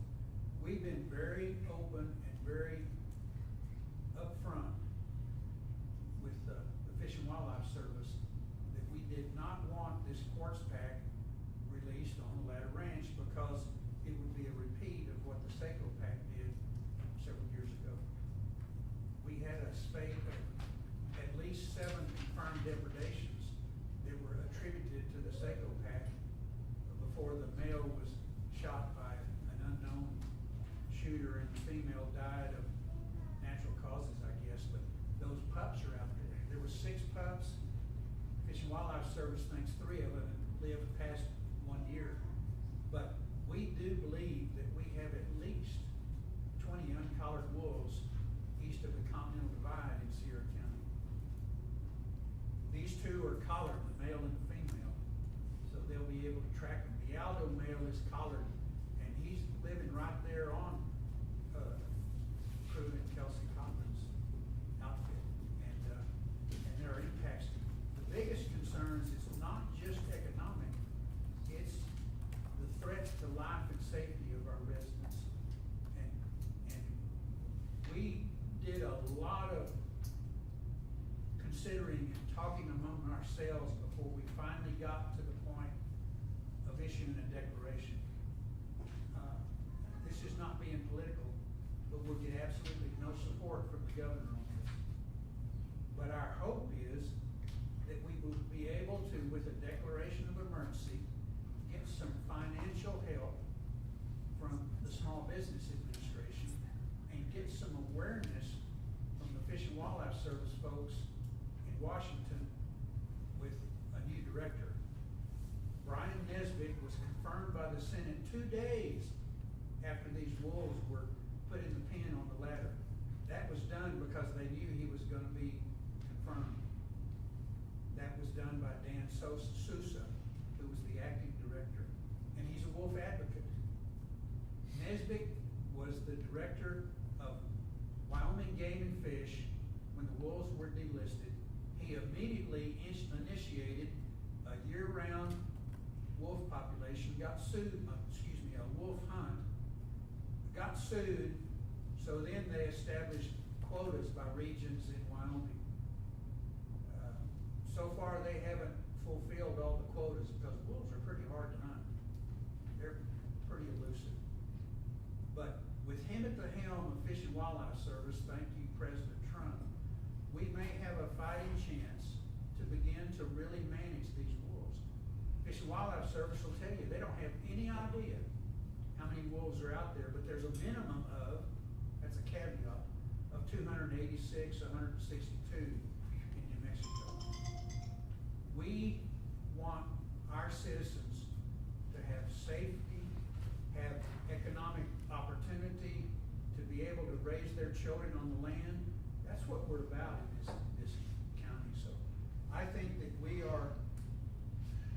We've been very open and very upfront with the Fish and Wildlife Service that we did not want this quartz pack released on the Ladder Ranch because it would be a repeat of what the Seco pack did several years ago. We had a spate of at least 7 confirmed depredations that were attributed to the Seco pack before the male was shot by an unknown shooter and the female died of natural causes, I guess. But those pups are out there. There were 6 pups. Fish and Wildlife Service thinks 3 of them lived past 1 year. But we do believe that we have at least 20 uncollared wolves east of the Continental Divide in Sierra County. These 2 are collared, the male and the female, so they'll be able to track them. The Aldo male is collared, and he's living right there on Crew and Kelsey Cochran's outfit, and there are impacts. The biggest concerns is not just economic, it's the threat to life and safety of our residents. And we did a lot of considering and talking among ourselves before we finally got to the point of issuing a declaration. This is not being political, but we'll get absolutely no support from the governor on this. But our hope is that we will be able to, with a declaration of emergency, get some financial help from the Small Business Administration and get some awareness from the Fish and Wildlife Service folks in Washington with a new director. Brian Nesbitt was confirmed by the Senate 2 days after these wolves were put in the pen on the ladder. That was done because they knew he was going to be confirmed. That was done by Dan Sousa, who was the acting director, and he's a wolf advocate. Nesbitt was the director of Wyoming Game and Fish when the wolves were delisted. He immediately initiated a year-round wolf population, got sued, a wolf hunt, got sued, so then they established quotas by regions in Wyoming. So far they haven't fulfilled all the quotas because wolves are pretty hard to hunt. They're pretty elusive. But with him at the helm of Fish and Wildlife Service, thank you, President Trump, we may have a fighting chance to begin to really manage these wolves. Fish and Wildlife Service will tell you they don't have any idea how many wolves are out there, but there's a minimum of, that's a caveat, of 286, 162 in New Mexico. We want our citizens to have safety, have economic opportunity, to be able to raise their children on the land. That's what we're about in this county. So I think that we are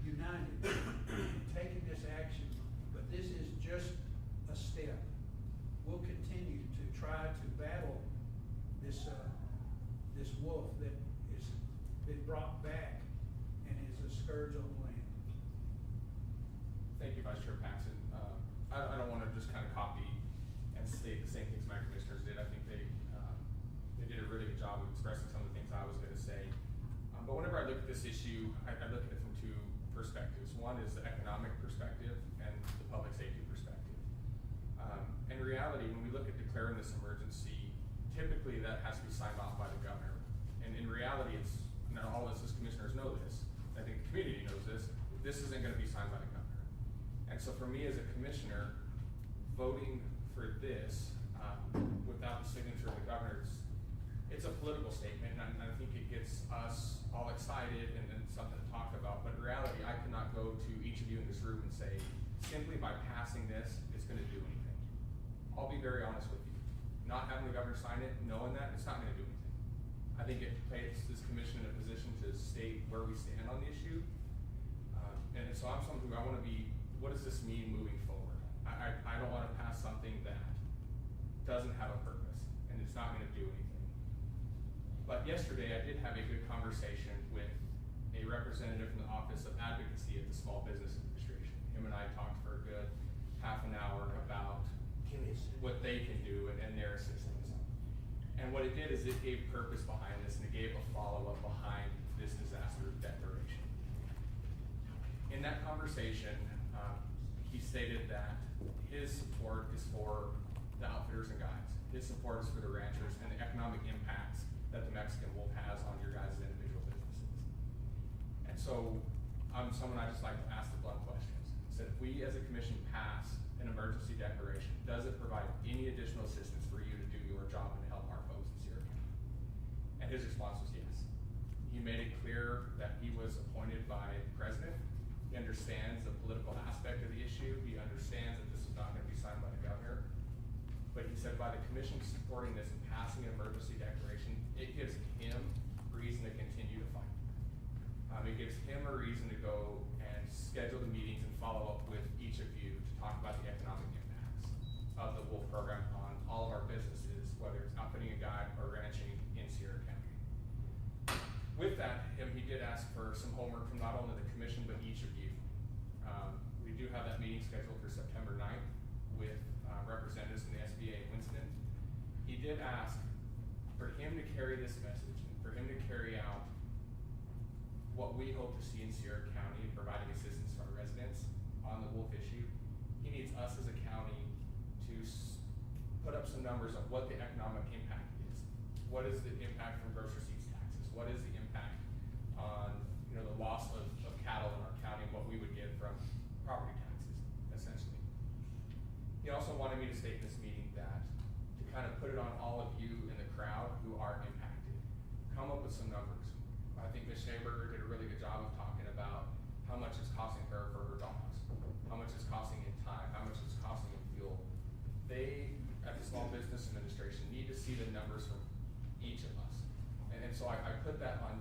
united in taking this action, but this is just a step. We'll continue to try to battle this wolf that has been brought back and is a scourge on the land. Thank you, Vice Chair Paxton. I don't want to just kind of copy and state the same things my commissioners did. I think they did a really good job of expressing some of the things I was going to say. But whenever I look at this issue, I look at it from 2 perspectives. One is the economic perspective and the public safety perspective. In reality, when we look at declaring this emergency, typically that has to be signed off by the governor. And in reality, it's, now all of us as commissioners know this, I think the community knows this isn't gonna be signed by the governor. And so for me as a commissioner, voting for this, without the signature of the governor, it's a political statement, and I think it gets us all excited and something to talk about. But in reality, I cannot go to each of you in this room and say, simply by passing this, it's gonna do anything. I'll be very honest with you. Not having the governor sign it, knowing that, it's not gonna do anything. I think it places this commission in a position to state where we stand on the issue. And so I'm someone who I wanna be, what does this mean moving forward? I don't wanna pass something that doesn't have a purpose, and it's not gonna do anything. But yesterday, I did have a good conversation with a representative from the Office of Advocacy at the Small Business Administration. Him and I talked for a good half an hour about what they can do and their assistance. And what it did is it gave purpose behind this, and it gave a follow-up behind this disaster declaration. In that conversation, he stated that his support is for the outfitters and guides. His support is for the ranchers and the economic impacts that the Mexican wolf has on your guys' individual businesses. And so, I'm someone I just like to ask the blunt questions. Said, if we as a commission pass an emergency declaration, does it provide any additional assistance for you to do your job and help our folks in Sierra County? And his response was yes. He made it clear that he was appointed by the president. He understands the political aspect of the issue. He understands that this is not gonna be signed by the governor. But he said by the commission supporting this and passing an emergency declaration, it gives him reason to continue to fight. It gives him a reason to go and schedule the meetings and follow up with each of you to talk about the economic impacts of the wolf program on all of our businesses, whether it's outfitting a guide or ranching in Sierra County. With that, he did ask for some homework from not only the commission, but each of you. We do have that meeting scheduled for September 9th with representatives from the SBA in Winston. He did ask for him to carry this message, and for him to carry out what we hope to see in Sierra County in providing assistance to our residents on the wolf issue. He needs us as a county to put up some numbers of what the economic impact is. What is the impact from gross receipts taxes? What is the impact on, the loss of cattle in our county and what we would get from property taxes, essentially. He also wanted me to state in this meeting that to kind of put it on all of you in the crowd who are impacted, come up with some numbers. I think Ms. Shaberger did a really good job of talking about how much it's costing her for her dogs, how much it's costing in time, how much it's costing in fuel. They, at the Small Business Administration, need to see the numbers from each of us. And so I put that on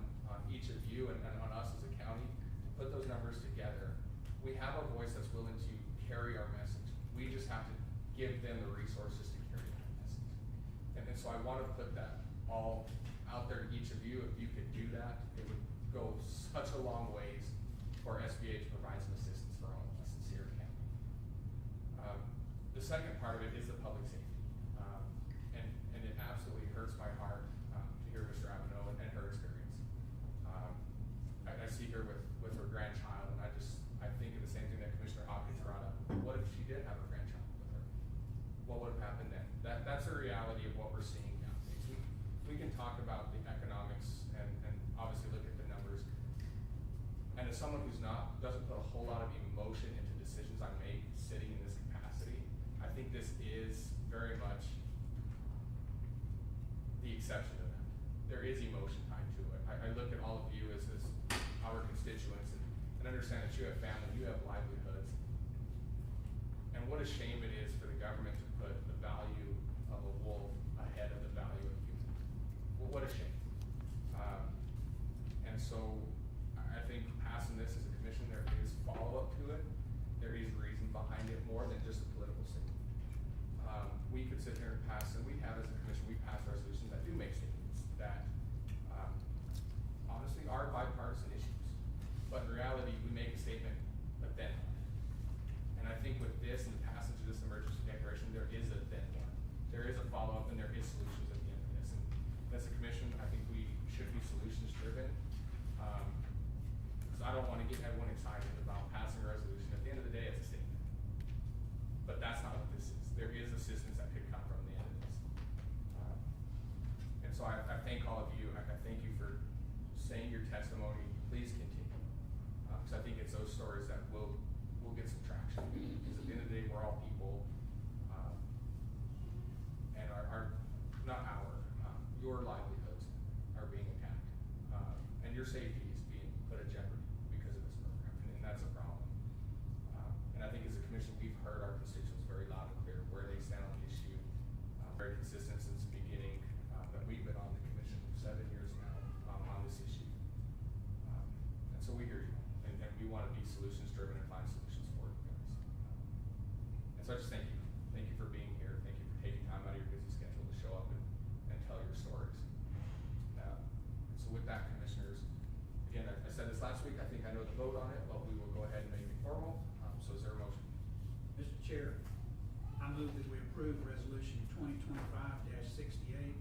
each of you and on us as a county to put those numbers together. We have a voice that's willing to carry our message. We just have to give them the resources to carry that message. And so I want to put that all out there to each of you. If you could do that, it would go such a long ways for SBA to provide some assistance for all of us in Sierra County. The second part of it is the public safety. And it absolutely hurts my heart to hear Mr. Avenot and her experience. I see her with her grandchild, and I think of the same thing that Commissioner Hopkins brought up. What if she did have a grandchild with her? What would have happened then? That's the reality of what we're seeing now. We can talk about the economics and obviously look at the numbers. And as someone who's doesn't put a whole lot of emotion into decisions I make sitting in this capacity, I think this is very much the exception to that. There is emotion tied to it. I look at all of you as our constituents and understand that you have family, you have livelihoods. And what a shame it is for the government to put the value of a wolf ahead of the value of humans. Well, what a shame. And so I think passing this as a commission, there is follow-up to it. There is reason behind it more than just a political statement. We could sit here and pass, and we have as a commission, we pass resolutions that do make statements that honestly are bipartisan issues. But in reality, we make a statement, but then. And I think with this and the passage of this emergency declaration, there is a then one. so I thank all of you, I thank you for saying your testimony, please continue. Cause I think it's those stories that will get some traction, because at the end of the day, we're all people, and your livelihoods are being attacked, and your safety is being put at jeopardy because of this program, and that's a problem. And I think as a commission, we've heard our constituents very loud and clear where they stand on the issue, very consistent since the beginning, that we've been on the commission, 7 years now, on this issue. And so we hear you, and we wanna be solutions driven and find solutions for you guys. And so I just thank you. Thank you for being here. Thank you for taking time out of your busy schedule to show up and tell your stories. And so with that, commissioners, again, I said this last week, I think I know the vote on it, but we will go ahead and make it formal. So is there a motion? Mr. Chair, I move that we approve resolution 2025-68,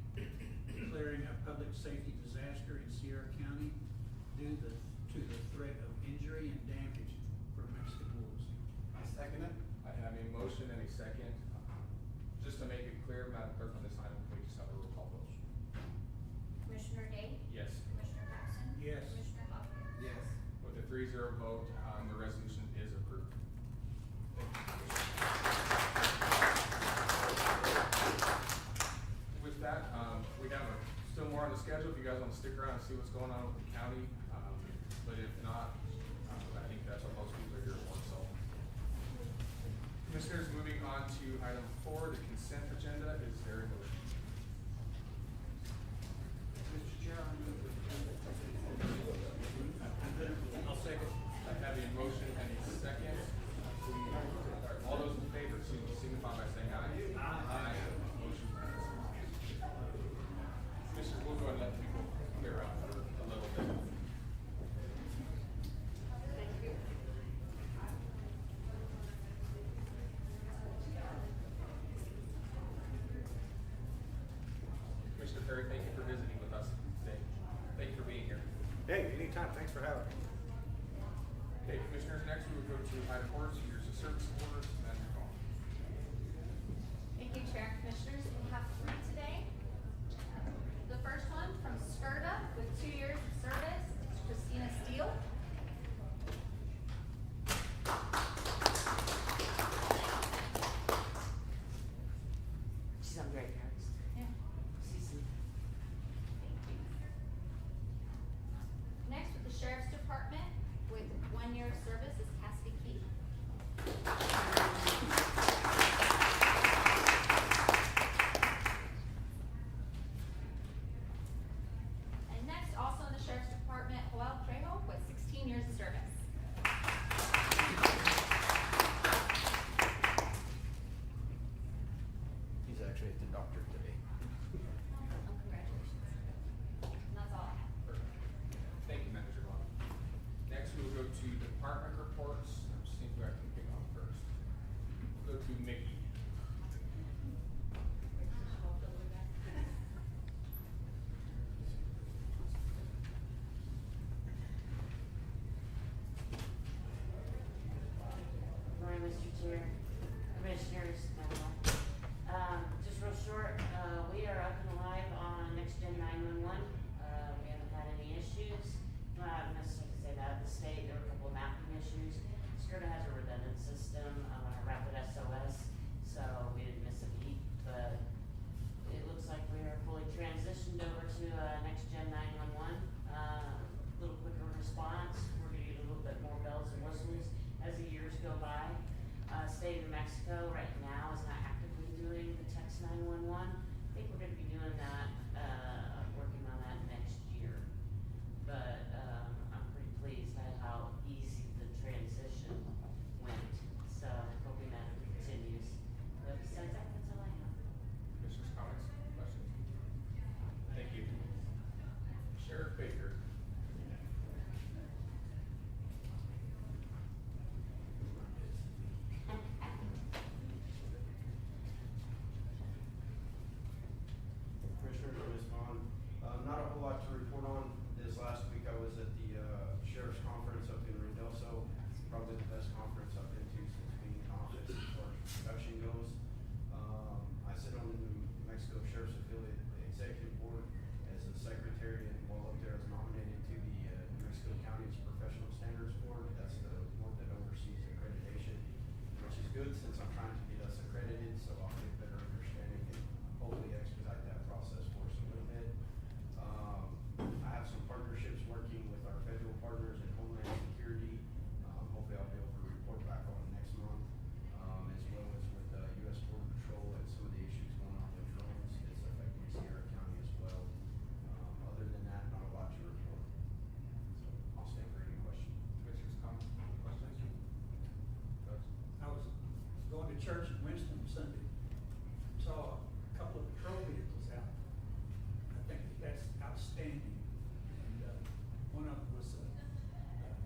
declaring a public safety disaster in Sierra County due to the threat of injury and damage from Mexican wolves. I second it. I have a motion and a second. Just to make it clear, Madam Clerk, on this item, can we just have a roll call vote? Commissioner Day? Yes. Commissioner Paxson? Yes. Commissioner Hopper? Yes. With a 3-0 vote, the resolution is approved. Thank you. With that, we have still more on the schedule. If you guys want to stick around and see what's going on with the county, but if not, I think that's what most people are here for. So, commissioners, moving on to item 4, the consent agenda. Is there a motion? Mr. Chair, I move that I'll second. I have a motion and a second. All those in favor, signify by saying aye. Aye. Motion passes. Commissioners, we'll go ahead and let people clear out for a little bit. Commissioner Perry, thank you for visiting with us today. Thank you for being here. Hey, anytime. Thanks for having me. Okay, commissioners, next we will go to item 4, years of service awards. Manager Vaughn. Thank you, Chair and Commissioners. We have 3 today. The first one from SCRTA with 2 years of service, Christina Steele. She's on great nerves. Yeah. She's Thank you. Next, with the Sheriff's Department with 1 year of service is Cassidy Key. And next, also in the Sheriff's Department, Joel Trejo with 16 years of service. He's actually at the doctor today. Congratulations. And that's all I have. Perfect. Thank you, Manager Vaughn. Next, we will go to department reports. I'm just thinking who I can pick on first. We'll go to Mickey. Morning, Mr. Chair, Commissioners, just real short, we are up and alive on Next Gen 911. We haven't had any issues. Well, I don't necessarily say that. The state, there were a couple of mapping issues. SCRTA has a redundant system, a rapid SOS, so we didn't miss a beat, but it looks like we are fully transitioned over to, Next Gen 911. Little quicker response. We're gonna get a little bit more bells and whistles as the years go by. State of New Mexico right now is not actively doing the text 911. I think we're gonna be doing that, working on that next year. But, I'm pretty pleased at how easy the transition went, so hoping that it continues. But besides that, church in Winston Sunday, saw a couple of patrol vehicles out. I think that's outstanding. And, one of them was,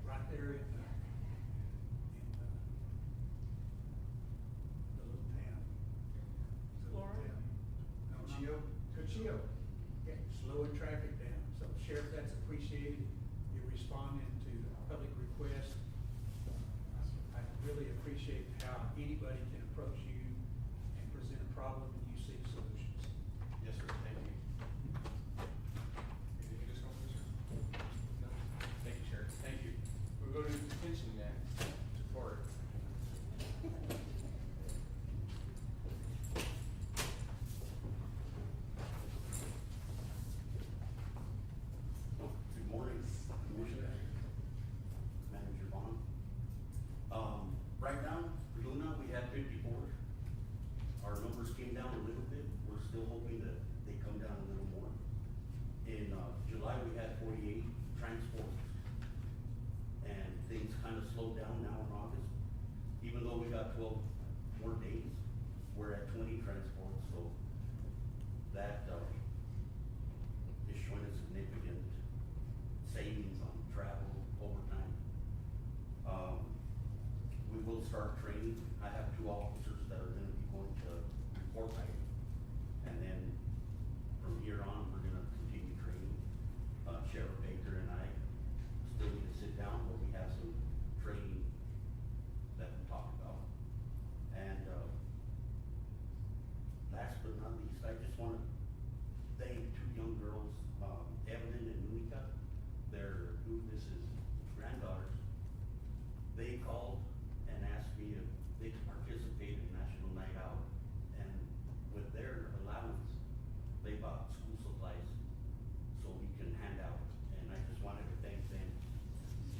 right there in the little town. The little Florida? town. No, not- Cochise? Cochise. Yeah, slowing traffic down. So Sheriff, that's appreciated. You're responding to public requests. I really appreciate how anybody can approach you and present a problem and you seek solutions. Yes, sir, thank you. Anything additional, Commissioner? No? Thank you, Sheriff. Thank you. We'll go to detention next, to court. Good morning, Commissioner, Manager Vaughn. Right now, for Luna, we have 54. Our numbers came down a little bit. We're still hoping that they come down a little more. In July, we had 48 transports. And things kind of slowed down now in August. Even though we got 12 more days, we're at 20 transports, so that is showing a significant savings on travel, overtime. We will start training. I have 2 officers that are gonna be going to report writing. And then from here on, we're gonna continue training. Sheriff Baker and I still need to sit down, but we have some training that we talked about. And, last but not least, I just wanna thank 2 young girls, Evelyn and Monica. They're Lucas's granddaughters. They called and asked me if they could participate in National Night Out. And with their allowance, they bought school supplies so we can hand out. And I just wanted to thank them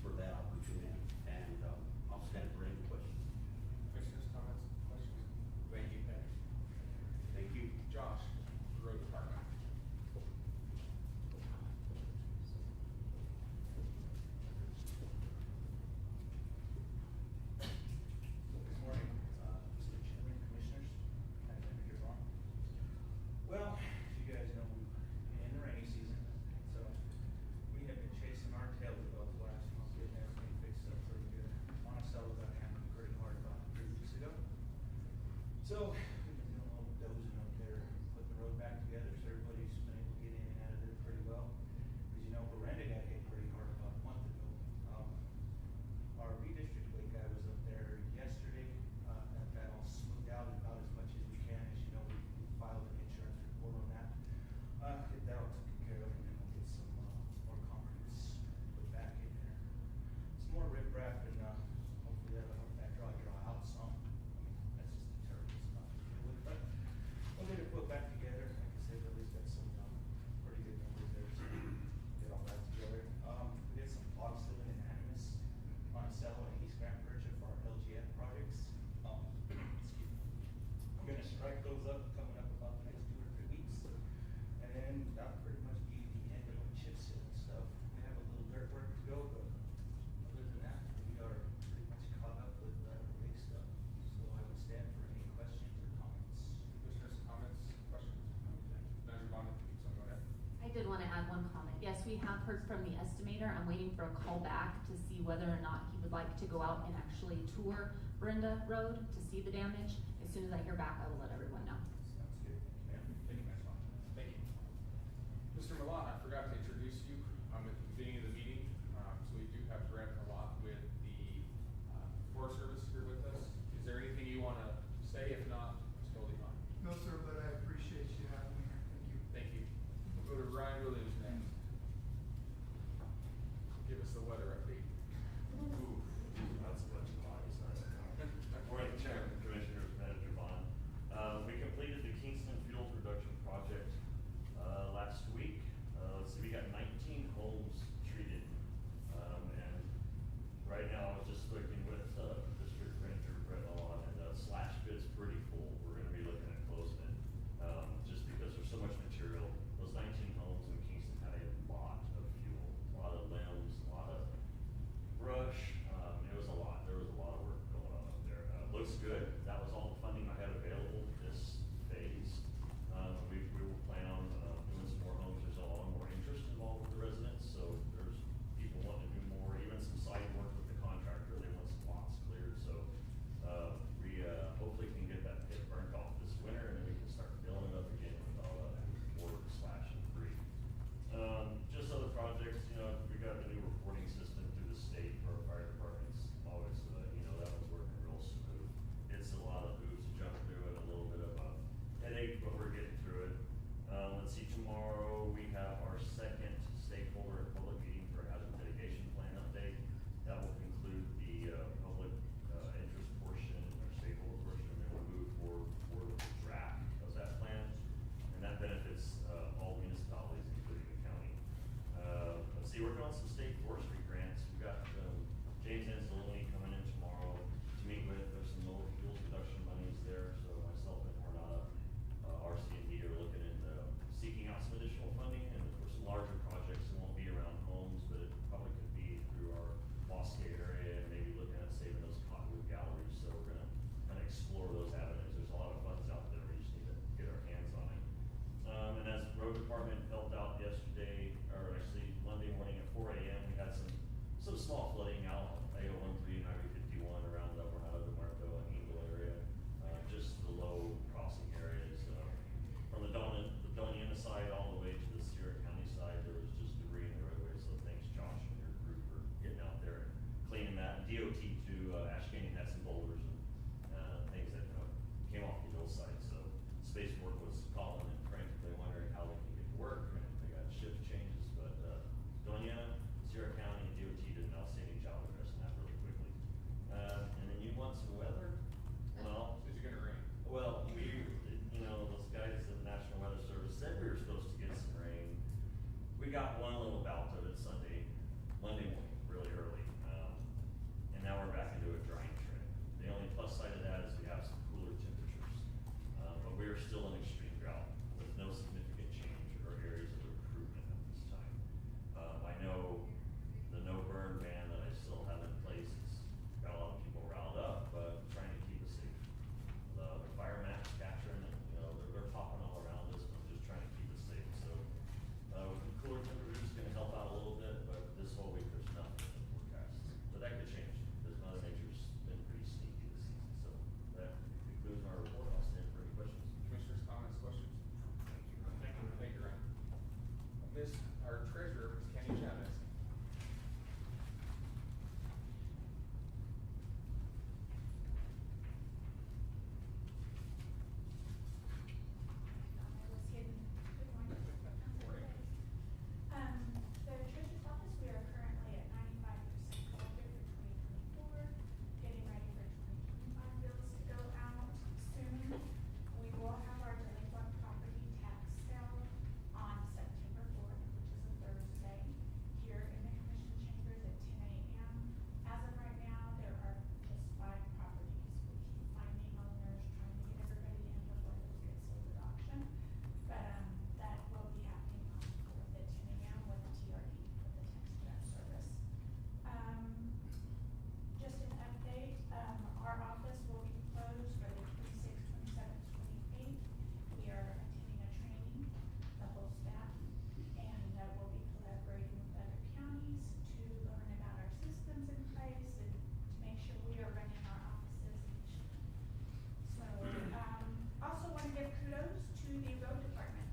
for that opportunity. And, I'll stand for any questions. Commissioners, comments, questions? Thank you, Patrick. Thank you. Josh, Road Department. Good morning, Mr. Chairman, Commissioners, and Manager Vaughn. Well, as you guys know, we're in the rainy season, so we have been chasing our tails about the last month, getting everything fixed up pretty good. Monticello got hammered pretty hard about 3 weeks ago. So, we've been doing a little dozing up there, putting the road back together, so everybody's been able to get in and out of there pretty well. As you know, Miranda got hit pretty hard about a month ago. Our redistrict league guy was up there yesterday, got that all smoothed out about as much as we can. As you know, we filed an insurance report on that. Get that all taken care of, and then we'll get some, more concrete put back in there. Some more riprap, and, hopefully that'll help that dry out some. That's just a terrible stuff to deal with, but we'll get it put back together. Like I said, Billy's got some, pretty good numbers there, so get all that together. We did some log sealing and Animus, Monticello and East Grand Prairie for our LGF projects. Excuse me. We're gonna strike those up coming up about the next 2 or 3 weeks. And then that'll pretty much be the end of our chip seal and stuff. We have a little dirt work to go, but other than that, we are pretty much caught up with the big stuff. So I would stand for any questions or comments. Commissioners, comments, questions? Manager Vaughn, something like that? I did want to add one comment. Yes, we have heard from the estimator. I'm waiting for a call back to see whether or not he would like to go out and actually tour Brenda Road to see the damage. As soon as I hear back, I will let everyone know. Sounds good. Ma'am, thank you, Mr. Thank you. Mr. Milan, I forgot to introduce you, at the beginning of the meeting. So we do have Grant Milan with the, Forest Service here with us. Is there anything you wanna say? If not, it's totally fine. No, sir, but I appreciate you having me here. Thank you. Thank you. We'll go to Ryan Williams next. Give us the weather update. Ooh, That's a bunch of bodies, Morning, Chairman, Commissioners, Manager Vaughn. We completed 4 AM, we had some small flooding out on A013 and Highway 51 around the Bernardo, the Marco, and Eagle area. Just the low crossing areas, from the Doniana side all the way to the Sierra County side, there was just debris in the roadway, so thanks Josh and your group for getting out there and cleaning that. And DOT too, Ash Canyon had some boulders and, things that came off the hillside, so Spaceport was calling and frantically wondering how they can get to work, and they got shift changes, but, Doniana, Sierra County, and DOT did an outstanding job addressing that really quickly. And then you want some weather? Well, Is it gonna rain? well, those guys at the National Weather Service said we were supposed to get some rain. We got one little bout of it Monday morning, really early. And now we're back into a drying trend. The only plus side of that is we have some cooler temperatures. But we are still in extreme drought with no significant change or areas of improvement at this time. I know the no burn ban that I still have in place has got a lot of people riled up, but trying to keep us safe. The fire map's capturing it, they're popping all around us, but just trying to keep us safe, so. With the cooler temperatures, gonna help out a little bit, but this whole week there's nothing in the forecast. But that could change, because Mother Nature's been pretty sneaky this season, so that concludes my report. I'll stand for any questions. Commissioners, comments, questions? Thank you, Ryan. Our treasurer, Ms. Kenny Chavez. The treasurer's office, we are currently at 95% collected for 2024, getting ready for 2025 bills to go out soon. We will have our delinquent property tax sale on September 4th, which is a Thursday, here in the commission chambers at 10 a.m. As of right now, there are just 5 properties. We keep finding owners, trying to get everybody in before those get sold at auction. But, that will be happening on the 4th at 10 a.m. with the TRD, with the tax credit service. Just an update, our office will be closed for the 26th, 27th, 28th. We are attending a training, the whole staff, and, we'll be collaborating with other counties to learn about our systems in place and to make sure we are running our offices efficiently. So, also want to give kudos to the road department.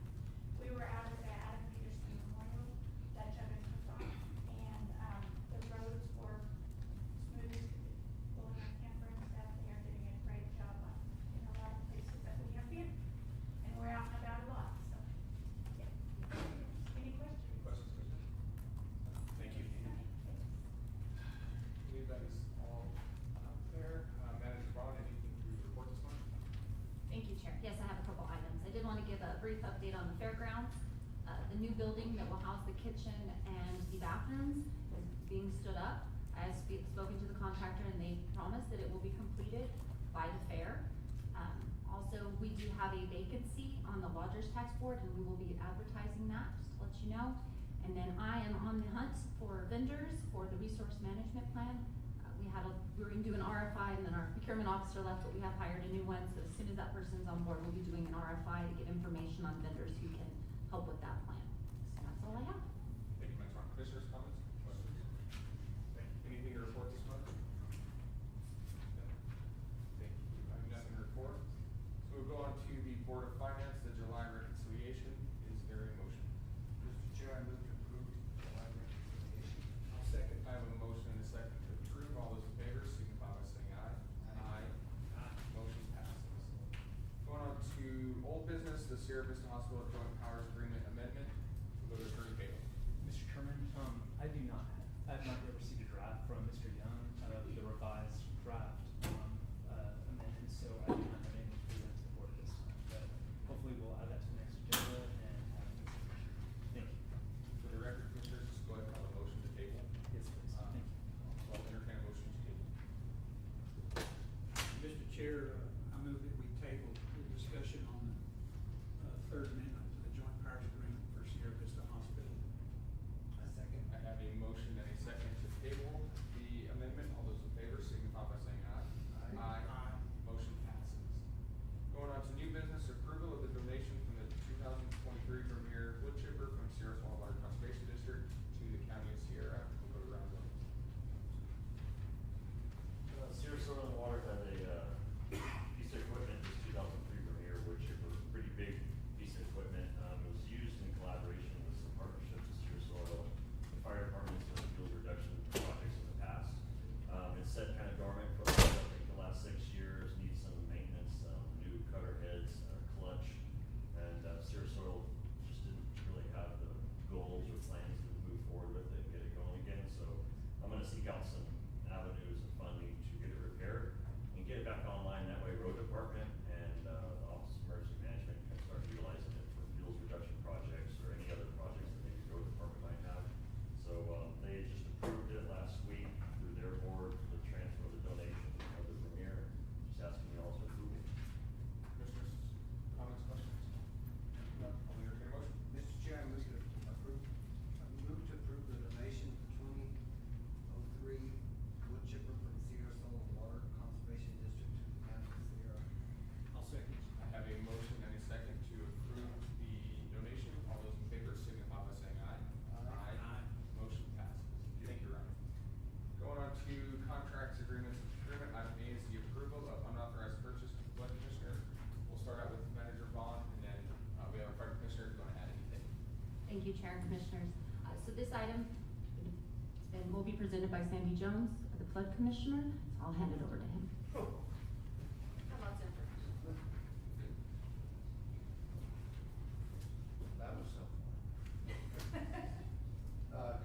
We were out at the Adam Peterson Memorial that Jevin took off, and, the roads were smooth as could be. Pulling our camper and stuff, they are doing a great job in a lot of places that we have been. And we're out and about a lot, so, yeah. Any questions? Questions, Commissioner? Thank you. I believe that is all out there. Manager Vaughn, anything to report this month? Thank you, Chair. Yes, I have a couple items. I did want to give a brief update on the fairgrounds. The new building that will house the kitchen and the bathrooms is being stood up. I have spoken to the contractor and they promised that it will be completed by the fair. Also, we do have a vacancy on the lodgers tax board and we will be advertising that, just to let you know. And then I am on the hunt for vendors for the resource management plan. We were gonna do an RFI and then our procurement officer left, but we have hired a new one. So as soon as that person's on board, we'll be doing an RFI to get information on vendors who can help with that plan. So that's all I have. Thank you, Ms. Vaughn. Commissioners, comments, questions? Anything to report this month? No. Thank you. I have nothing to report. So we'll go on to the Board of Finance, the July reconciliation. Is there a motion? Mr. Chair, I move to approve the July reconciliation. I'll second. I have a motion and a second to approve. All those in favor signify by saying aye. Aye. Motion passes. Going on to old business, the Sierra Vista Hospital Joint Powers Agreement Amendment. We'll go to Attorney Bailey. Mr. Chairman, I have not yet received a draft from Mr. Young, the revised draft, amendment, so I do not have anything to present to the board at this time. But hopefully we'll add that to the next agenda and have it. Thank you. For the record, Commissioners, just go ahead and have a motion to table. Yes, please. Thank you. So I'll entertain a motion to table. Mr. Chair, I move that we table the discussion on the third amendment to the Thank you, Chair and Commissioners. So this item will be presented by Sandy Jones, the Flood Commissioner. So I'll hand it over to him. How about information? That was helpful.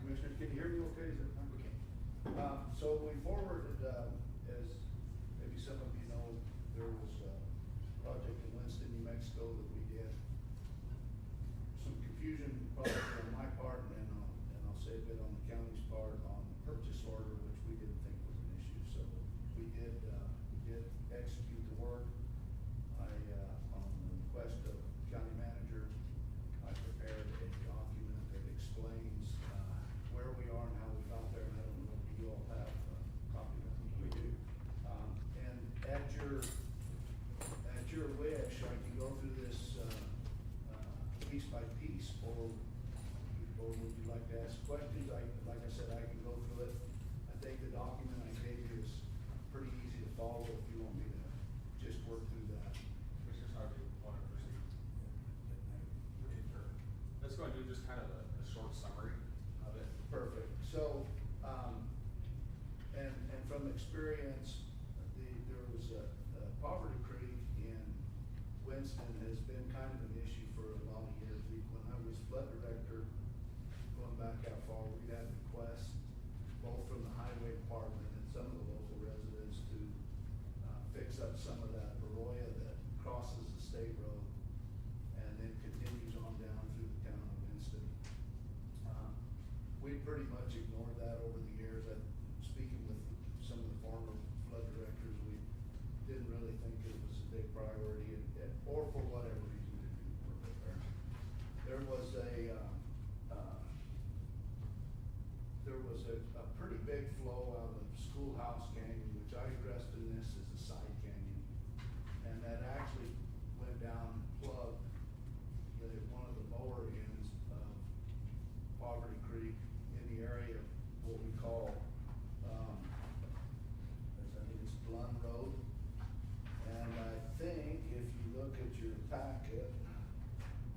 Commissioners, can you hear me okay? Is that fine? Okay. So we forwarded, as maybe some of you know, there was a project in Winston, New Mexico that we did. Some confusion probably on my part, and I'll say a bit on the county's part on the purchase order, which we didn't think was an issue. So we did execute the work. On the request of county manager, I prepared a document that explains, where we are and how we got there. And I don't know if you all have a copy of it. We do. And at your wish, I can go through this, piece by piece, or would you like to ask questions? Like I said, I can go through it. I think the document I gave you is pretty easy to follow if you want me to just work through that. Commissioners, how do you want to proceed? Let's go and do just kind of a short summary of it. Perfect. So, and from experience, there was a Poverty Creek in Winston has been kind of an issue for a lot of years. When I was flood director, going back how far, we had requests both from the highway department and some of the local residents to fix up some of that arroyo that crosses the state road and then continues on down through the town of Winston. We pretty much ignored that over the years. Speaking with some of the former flood directors, we didn't really think it was a big priority, or for whatever reason it didn't work up there. There was a pretty big flow out of Schoolhouse Canyon, which I addressed in this as a side canyon, and that actually went down and plugged one of the lower ends of Poverty Creek in the area of what we call, I think it's Blund Road. And I think if you look at your packet,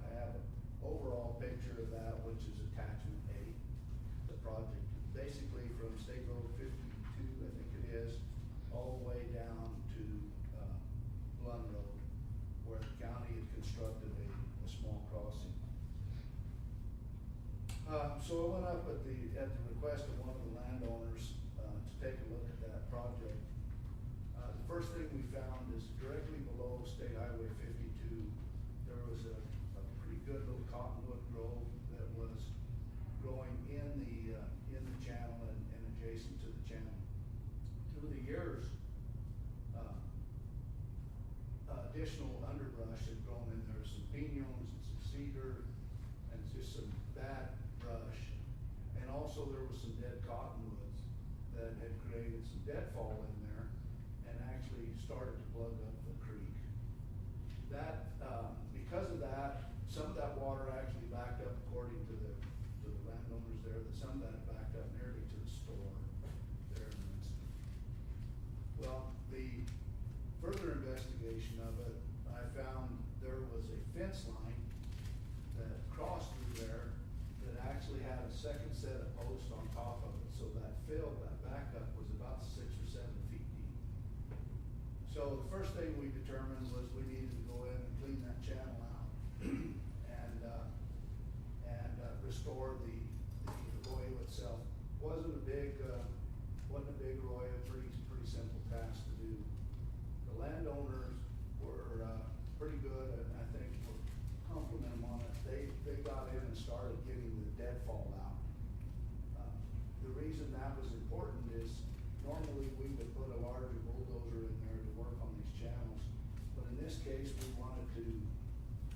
I have an overall picture of that, which is attachment A. The project is basically from State Road 52, I think it is, all the way down to Blund Road, where the county had constructed a small crossing. So I went up at the request of one of the landowners to take a look at that project. The first thing we found is directly below State Highway 52, there was a pretty good little cottonwood grove that was growing in the channel and adjacent to the channel. Through the years, additional underbrush had grown in there, some piñons and some cedar and just some bad brush. And also there was some dead cottonwoods that had created some deadfall in there and actually started to plug up the creek. That, because of that, some of that water actually backed up, according to the landowners there, that some of that backed up nearly to the store there in Winston. Well, the further investigation of it, I found there was a fence line that crossed through there that actually had a second set of posts on top of it. So that fill, that backup was about 6 or 7 feet deep. So the first thing we determined was we needed to go in and clean that channel out and restore the arroyo itself. Wasn't a big arroyo, pretty simple task to do. The landowners were pretty good, and I think we'll compliment them on it. They got in and started getting the deadfall out. The reason that was important is normally we would put a larger bulldozer in there to work on these channels, but in this case we wanted to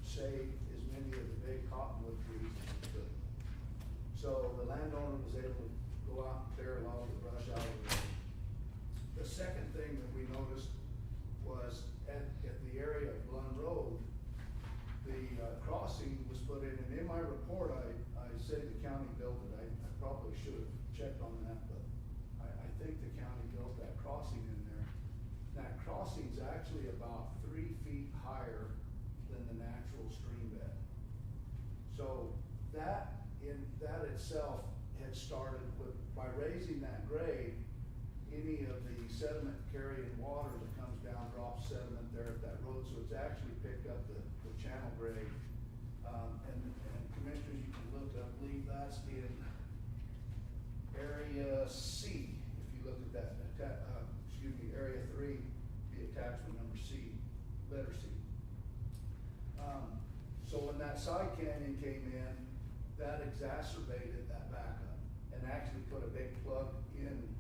save as many of the big cottonwood trees as we could. So the landowner was able to go out and clear a lot of the brush out of the road. The second thing that we noticed was at the area of Blund Road, the crossing was put in, and in my report, I say the county built it. I probably should have checked on that, but I think the county built that crossing in there. That crossing's actually about 3 feet higher than the natural stream bed. So that itself had started with, by raising that grade, any of the sediment carrying water that comes down drops sediment there at that road, so it's actually picked up the channel grade. And commissioners, you can look, I believe that's in area C, if you look at that, area 3, the attachment number C, letter C. So when that side canyon came in, that exacerbated that backup and actually put a big plug in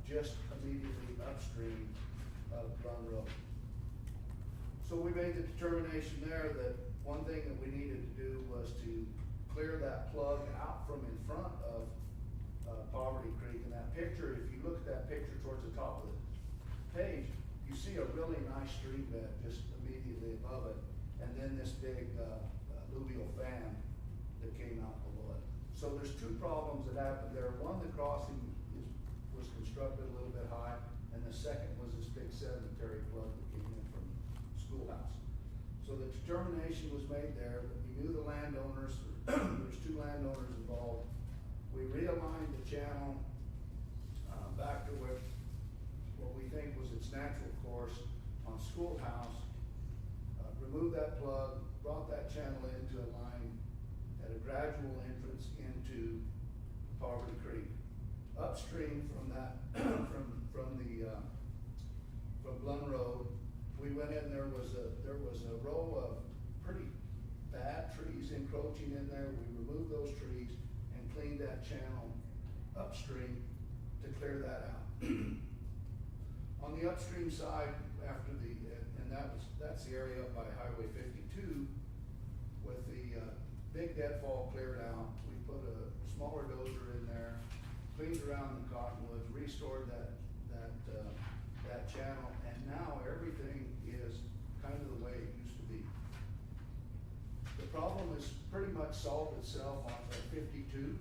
just immediately upstream of Run Road. So we made the determination there that one thing that we needed to do was to clear that plug out from in front of Poverty Creek. And that picture, if you look at that picture towards the top of the page, you see a really nice stream bed just immediately above it, and then this big alluvial fan that came out below it. So there's two problems that happened there. One, the crossing was constructed a little bit high, and the second was this big sedimentary plug that came in from Schoolhouse. So the determination was made there that we knew the landowners, there's two landowners involved. We realigned the channel back to what we think was its natural course on Schoolhouse, removed that plug, brought that channel into a line at a gradual entrance into Poverty Creek. Upstream from that, from Glen Road, we went in, there was a row of pretty bad trees encroaching in there. We removed those trees and cleaned that channel upstream to clear that out. On the upstream side, after that's the area up by Highway 52, with the big deadfall cleared out, we put a smaller dozer in there, cleaned around the cottonwoods, restored that channel, and now everything is kind of the way it used to be. The problem has pretty much solved itself on 52.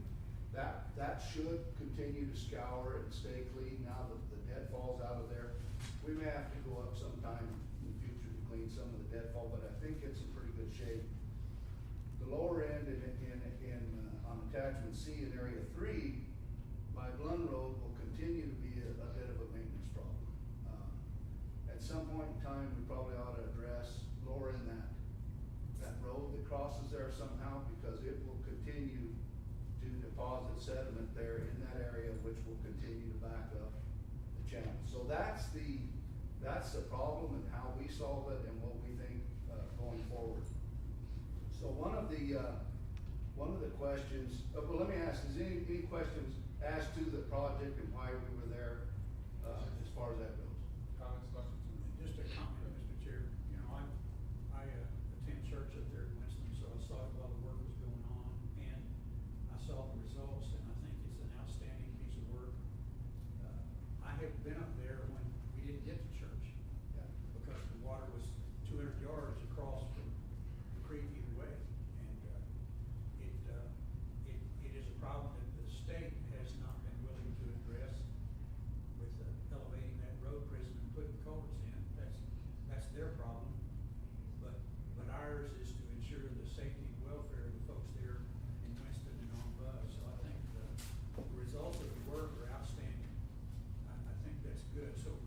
That should continue to scour and stay clean now that the deadfall's out of there. We may have to go up sometime in the future to clean some of the deadfall, but I think it's in pretty good shape. The lower end on attachment C in area 3 by Glen Road will continue to be a bit of a maintenance problem. At some point in time, we probably ought to address lowering that road that crosses there somehow, because it will continue to deposit sediment there in that area, which will continue to back up the channel. So that's the problem and how we solve it and what we think going forward. So one of the questions, well, let me ask, is any questions as to the project and why we were there, as far as that goes? Comments, questions? Just a comment, Mr. Chair. You know, I attend church up there in Winston, so I saw it while the work was going on, and I saw the results, and I think it's an outstanding piece of work. I have been up there when we didn't get to church, because the water was 200 yards across from the creek either way, and it is a problem that the state has not been willing to address with elevating that road prison and putting culverts in. That's their problem, but ours is to ensure the safety and welfare of the folks there in Winston and on Buzz. So I think the results of the work are outstanding. I think that's good. So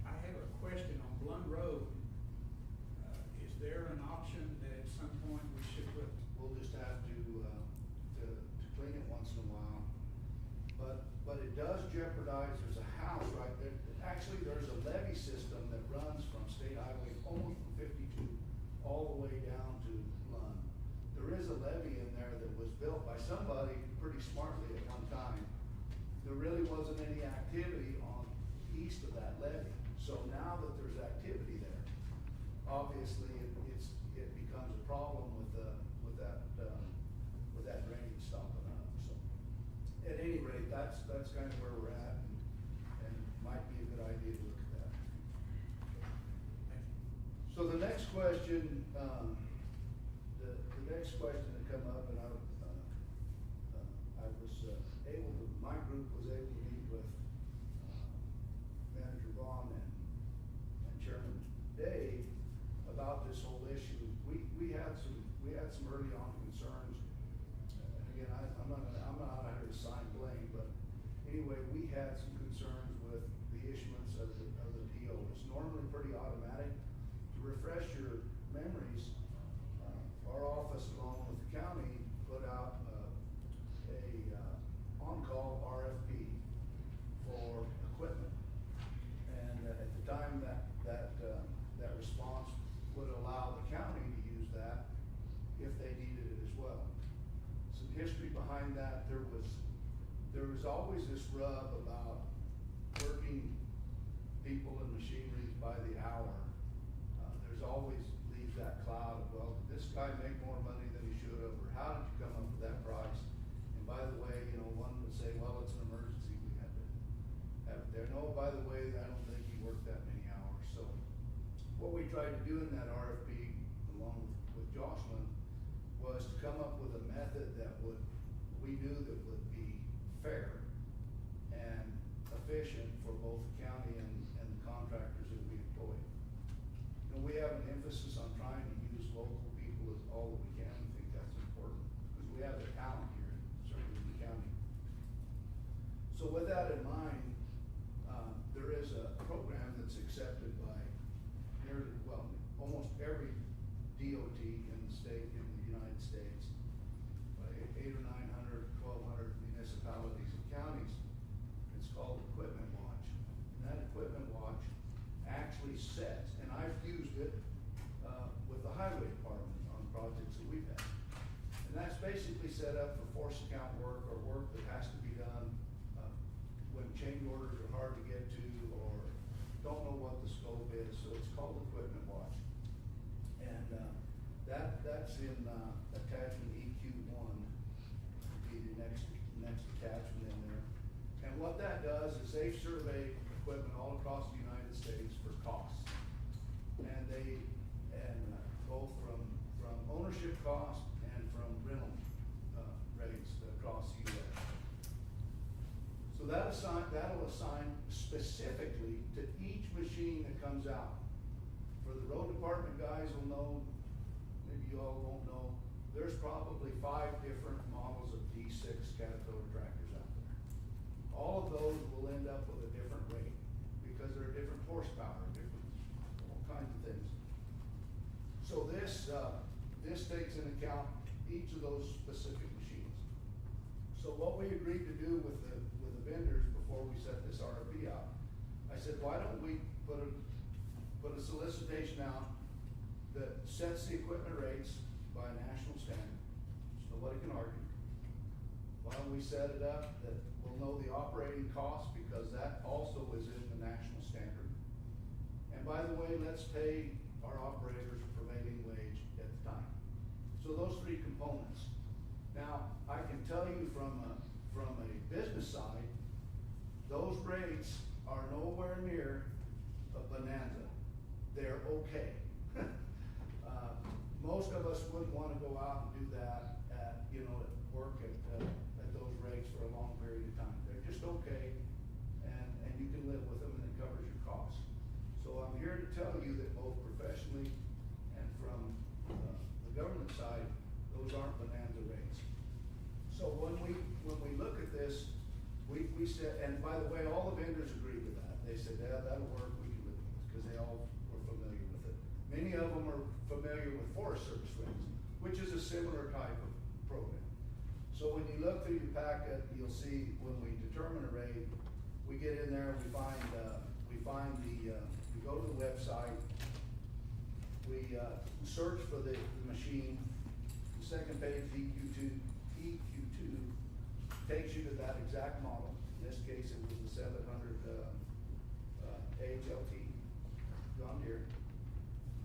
I have a question on Blunt Road. Is there an option that at some point we should put? We'll just have to clean it once in a while. But it does jeopardize, there's a house right there. Actually, there's a levee system that runs from State Highway almost from 52 all the way down to Lund. There is a levee in there that was built by somebody pretty smartly at one time. There really wasn't any activity on east of that levee. So now that there's activity there, obviously it becomes a problem with that drainage stopping up. So at any rate, that's kind of where we're at, and might be a good idea to look at that. So the next question, the next question that come up, and I was able to, my group was able to meet with Manager Vaughn and Chairman Day about this whole issue. We had some early on concerns history behind that. There was always this rub about working people and machineries by the hour. There's always leaves that cloud of, well, did this guy make more money than he should have, or how did you come up with that price? And by the way, you know, one would say, well, it's an emergency, we have to have it there. No, by the way, I don't think he worked that many hours. So what we tried to do in that RFP, along with Jocelyn, was to come up with a method that we knew that would be fair and efficient for both the county and the contractors that we employ. You know, we have an emphasis on trying to use local people as all that we can. We think that's important because we have the talent here, certainly in the county. So with that in mind, there is a program that's accepted by nearly, well, almost every DOT in the state, in the United States, by 800 or 900, 1,200 municipalities and counties. It's called Equipment Watch. And that Equipment Watch actually sets, and I've used it with the highway department on projects that we've had. And that's basically set up for force account work or work that has to be done when change orders are hard to get to or don't know what the scope is. So it's called Equipment Watch. And that's in attachment EQ1, be the next attachment in there. And what that does is they survey equipment all across the United States for costs. And both from ownership cost and from rental rates across the US. So that'll assign specifically to each machine that comes out. For the road department guys will know, maybe you all won't know, there's probably 5 different models of D6 Caterpillar tractors out there. All of those will end up with a different rate because they're different horsepower, different, all kinds of things. So this takes into account each of those specific machines. So what we agreed to do with the vendors before we set this RFP out, I said, why don't we put a solicitation out that sets the equipment rates by national standard, so nobody can argue. Why don't we set it up that we'll know the operating costs because that also is in the national standard. And by the way, let's pay our operators a prevailing wage at the time. So those 3 components. Now, I can tell you from a business side, those rates are nowhere near a bonanza. They're okay. Most of us wouldn't want to go out and do that work at those rates for a long period of time. They're just okay, and you can live with them, and it covers your costs. So I'm here to tell you that both professionally and from the government side, those aren't bonanza rates. So when we look at this, we said, and by the way, all the vendors agreed with that. They said, yeah, that'll work, we can live with it, because they all were familiar with it. Many of them are familiar with Forest Service rates, which is a similar type of program. So when you look through your packet, you'll see when we determine a rate, we get in there, we go to the website, we search for the machine. The second page, EQ2 takes you to that exact model. In this case, it was the 700 HLT John Deere.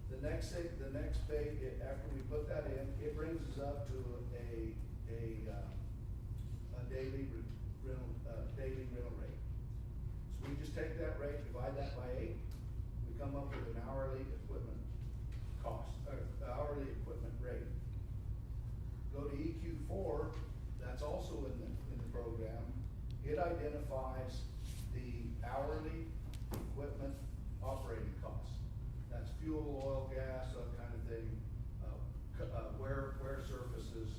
The next page, after we put that in, it brings us up to a daily rental rate. So we just take that rate, divide that by 8, we come up with an hourly equipment cost, hourly equipment rate. Go to EQ4, that's also in the program. It identifies the hourly equipment operating costs. That's fuel, oil, gas, that kind of thing, wear surfaces,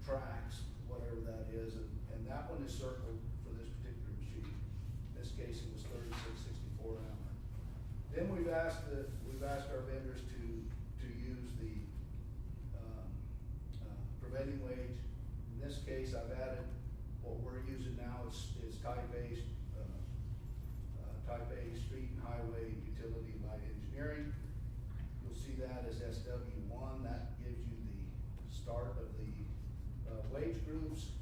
tracks, whatever that is, and that one is circled for this particular machine. In this case, it was $36.64 an hour. Then we've asked our vendors to use the prevailing wage. In this case, I've added what we're using now is type A street and highway utility light engineering. You'll see that as SW1. That gives you the start of the wage wage groups.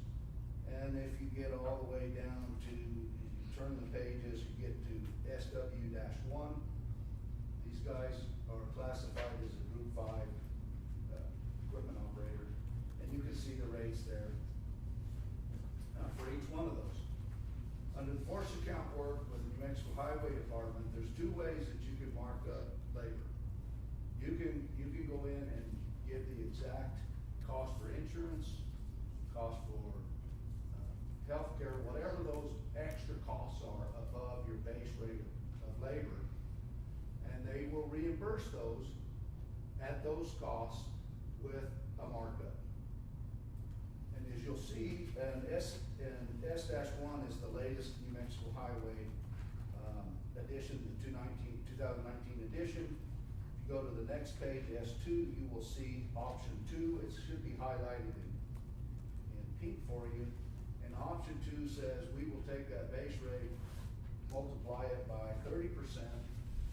And if you get all the way down to, you turn the pages, you get to SW-1. These guys are classified as a Group 5 equipment operator, and you can see the rates there for each one of those. Under the force account work with the New Mexico Highway Department, there's two ways that you can mark up labor. You can go in and give the exact cost for insurance, cost for healthcare, whatever those extra costs are above your base rate of labor, and they will reimburse those at those costs with a markup. And as you'll see, S-1 is the latest New Mexico Highway edition, the 2019 edition. If you go to the next page, S2, you will see option 2. It should be highlighted in pink for you. And option 2 says we will take that base rate, multiply it by 30%,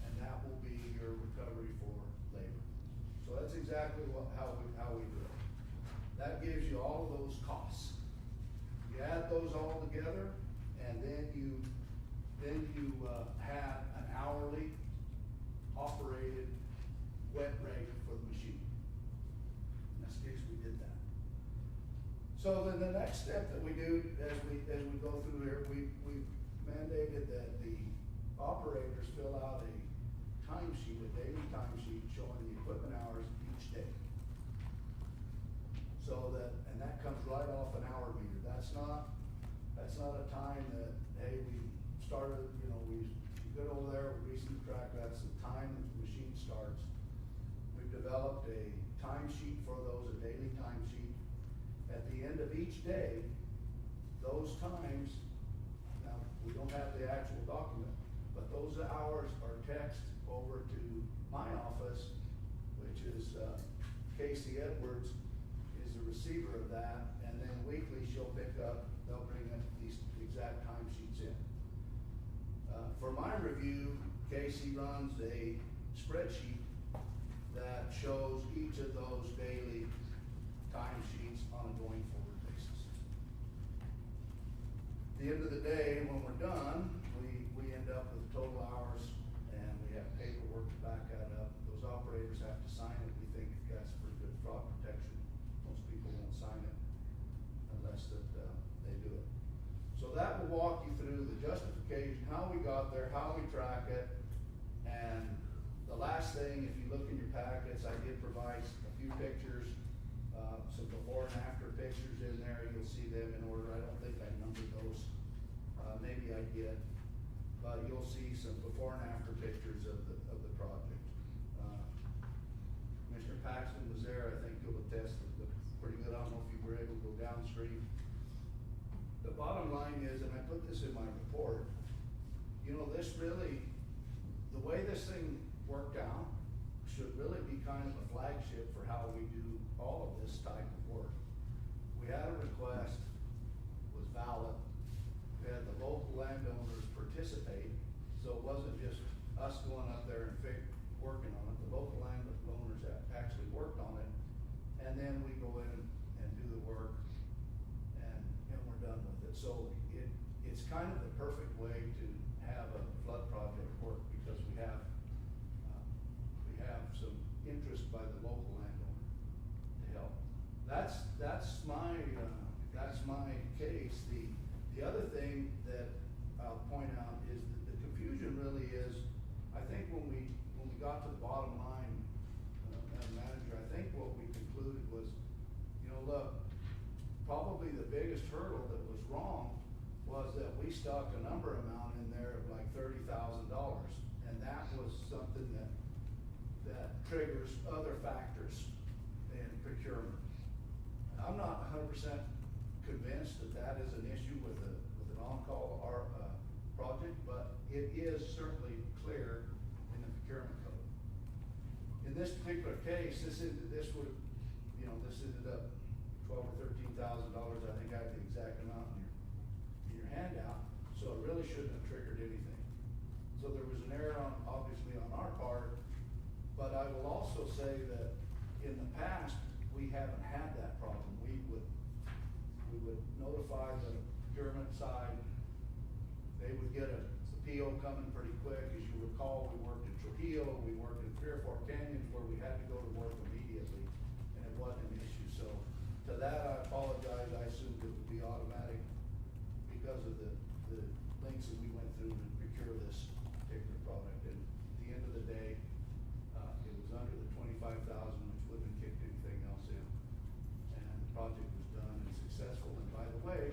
and that will be your recovery for labor. So that's exactly how we do it. That gives you all of those costs. You add those all together, and then you have an hourly operated wet rate for the machine. In this case, we did that. So then the next step that we do as we go through here, we mandated that the operators fill out a timesheet, a daily timesheet showing the equipment hours each day. So and that comes right off an hour meter. That's not a time that, hey, we started, we get over there, we grease the track, that's the time that the machine starts. We've developed a timesheet for those, a daily timesheet. At the end of each day, those times, now we don't have the actual document, but those hours are texted over to my office, which is Casey Edwards is the receiver of that, and then weekly she'll pick up, they'll bring in these exact timesheets in. For my review, Casey runs a spreadsheet that shows each of those daily timesheets on a going forward basis. At the end of the day, when we're done, we end up with total hours, and we have paperwork to back that up. Those operators have to sign it. We think that's pretty good fraud protection. Most people won't sign it unless that they do it. So that will walk you through the justification, how we got there, how we track it, and the last thing, if you look in your packets, I did provide a few pictures, some before and after pictures in there. You'll see them in order. I don't think I numbered those. Maybe I did, but you'll see some before and after pictures of the project. Commissioner Paxton was there. I think you'll attest it looked pretty good. I don't know if you were able to go downstream. The bottom line is, and I put this in my report, this really, the way this thing worked out should really be kind of a flagship for how we do all of this type of work. We had a request, was valid. We had the local landowners participate, so it wasn't just us going up there and working on it. The local landowners actually worked on it, and then we go in and do the work, and we're done with it. So it's kind of the perfect way to have a flood project work, because we have some interest by the local landowner to help. That's my case. The other thing that I'll point out is that the confusion really is, I think when we got to the bottom line, Madam Manager, I think what we concluded was, look, probably the biggest hurdle that was wrong was that we stuck a number amount in there of like $30,000, and that was something that triggers other factors in procurement. I'm not 100% convinced that is an issue with an on-call project, but it is certainly clear in the procurement code. In this particular case, this ended up $12,000 or $13,000. I think I have the exact amount in your handout, so it really shouldn't have triggered anything. So there was an error obviously on our part, but I will also say that in the past, we haven't had that problem. notify the procurement side. They would get a PO coming pretty quick. As you recall, we worked in Trujillo, we worked in 3 or 4 canyons where we had to go to work immediately, and it wasn't an issue. So to that, I apologize. I assumed it would be automatic because of the links that we went through to procure this particular product. And at the end of the day, it was under the 25,000, which wouldn't have kicked anything else in. And the project was done and successful. And by the way,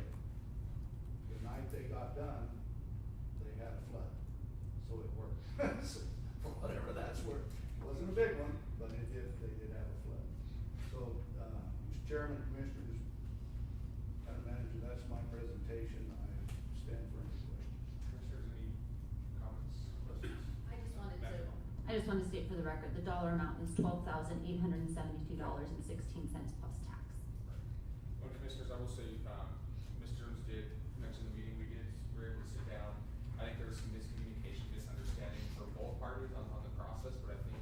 the night they got done, they had a flood, so it worked. So for whatever that's worth, it wasn't a big one, but they did have a flood. So, Mr. Chairman, Commissioners, County Manager, that's my presentation. I stand for any questions. Commissioners, any comments, questions? I just wanted to state for the record, the dollar amount is $12,872.16 plus tax. Well, Commissioners, I will say, Ms. Jones did mention the meeting we were able to sit down. I think there was some miscommunication, misunderstanding for both parties on the process, but I think,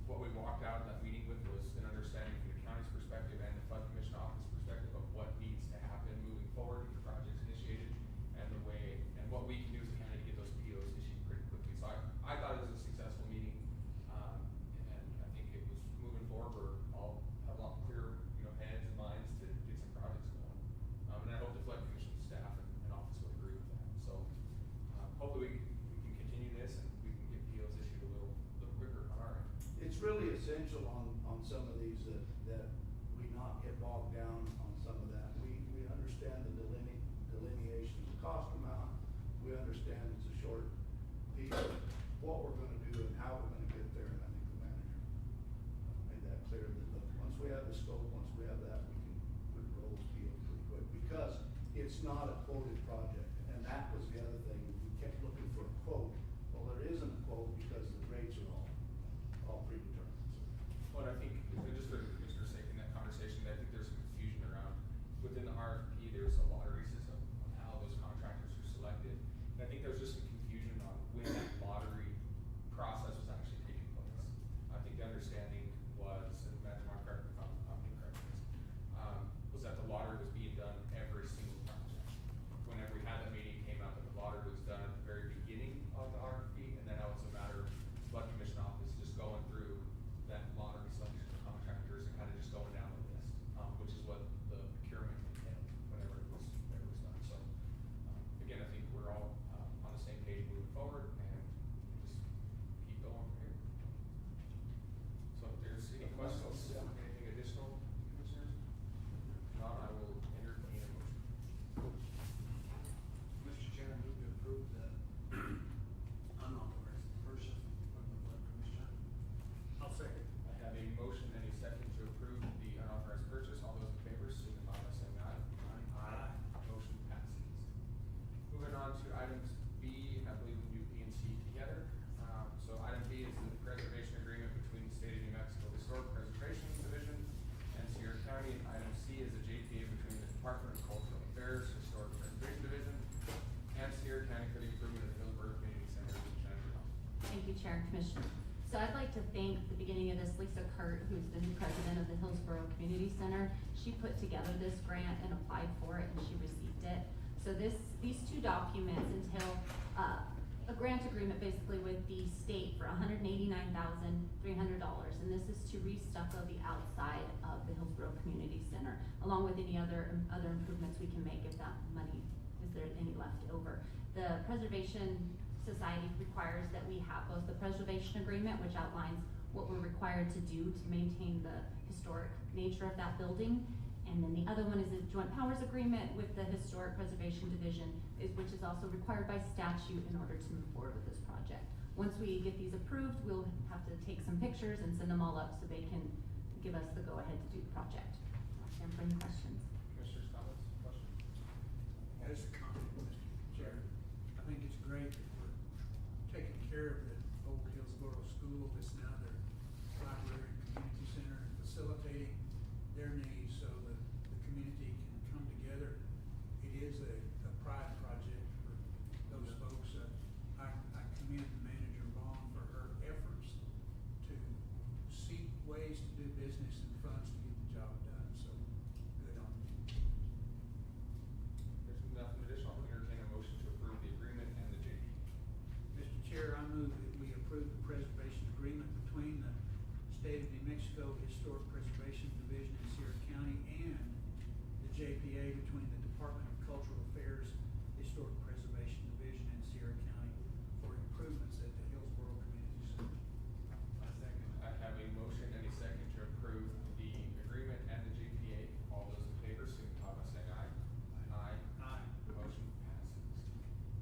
what we walked out of that meeting with was an understanding from the county's perspective and the Flood Commission office perspective of what needs to happen moving forward, get the projects initiated, and the way, and what we can do as a county to get those POs issued pretty quickly. So I thought it was a successful meeting, and I think it was moving forward. We're all have a lot clearer, heads and minds to get some projects going. And I hope the Flood Commission staff and office would agree with that. So, hopefully we can continue this and we can get POs issued a little quicker on our end. It's really essential on some of these that we not get bogged down on some of that. We understand the delineation of the cost amount. We understand it's a short piece of what we're gonna do and how we're gonna get there, and I think the manager made that clear that, look, once we have the scope, once we have that, we can roll this PO pretty quick, because it's not a quoted project, and that was the other thing. We kept looking for a quote. Well, there isn't a quote because the rates are all predetermined. Well, I think, just for the Commissioner's sake in that conversation, I think there's some confusion around, within the RFP, there's a lottery system on how those contractors are selected. And I think there's just some confusion on when that lottery process was actually taking place. I think the understanding was, and Manager Mark, correct me if I'm incorrect, was that the lottery was being done every single project. Whenever we had that meeting, it came out that the lottery was done at the very beginning of the RFP, and then now it's a matter of Flood Commission office just going through that lottery selection of contractors and kind of just going down the list, which is what the procurement entailed whenever it was done. So, again, I think we're all on the same page moving forward, and just keep going from here. So if there's any questions, anything additional, Commissioners? If not, I will entertain a motion. Mr. Chairman, move to approve the unauthorized purchase from the Flood Commission. I'll second. I have a motion and a second to approve the unauthorized purchase. All those in favor, signify by saying aye. Aye. Motion passes. Moving on to items B, I believe we do B and C together. So item B is the preservation agreement between the State of New Mexico Historic Preservation Division and Sierra County. And item C is a JPA between the Department of Cultural Affairs, Historic Preservation Division, and Sierra County for the improvement of the Hillsborough Community Center. Jennifer Hoff. Thank you, Chair and Commissioner. So I'd like to thank at the beginning of this Lisa Kurt, who's the new president of the Hillsborough Community Center. She put together this grant and applied for it, and she received it. So these two documents entail a grant agreement basically with the state for $189,300, and this is to restucco the outside of the Hillsborough Community Center, along with any other improvements we can make if that money, is there any left over. The Preservation Society requires that we have both the preservation agreement, which outlines what we're required to do to maintain the historic nature of that building. And then the other one is a joint powers agreement with the Historic Preservation Division, which is also required by statute in order to move forward with this project. Once we get these approved, we'll have to take some pictures and send them all up so they can give us the go-ahead to do the project. I'll stand for any questions. Commissioners, comments, questions? As a comment, Mr. Chair, I think it's great that we're taking care of the old Hillsborough School, that's now their library and community center, and facilitating their needs so that the community can come together. It is a pride project for those folks. I commend Manager Vaughn for her efforts to seek ways to do business and funds to get the job done, so good on agreement between the State of New Mexico Historic Preservation Division in Sierra County and the JPA between the Department of Cultural Affairs Historic Preservation Division in Sierra County for improvements at the Hillsborough Community Center. I have a motion and a second to approve the agreement and the GPA. All those in favor, signify by saying aye. Aye. Aye. Motion passes.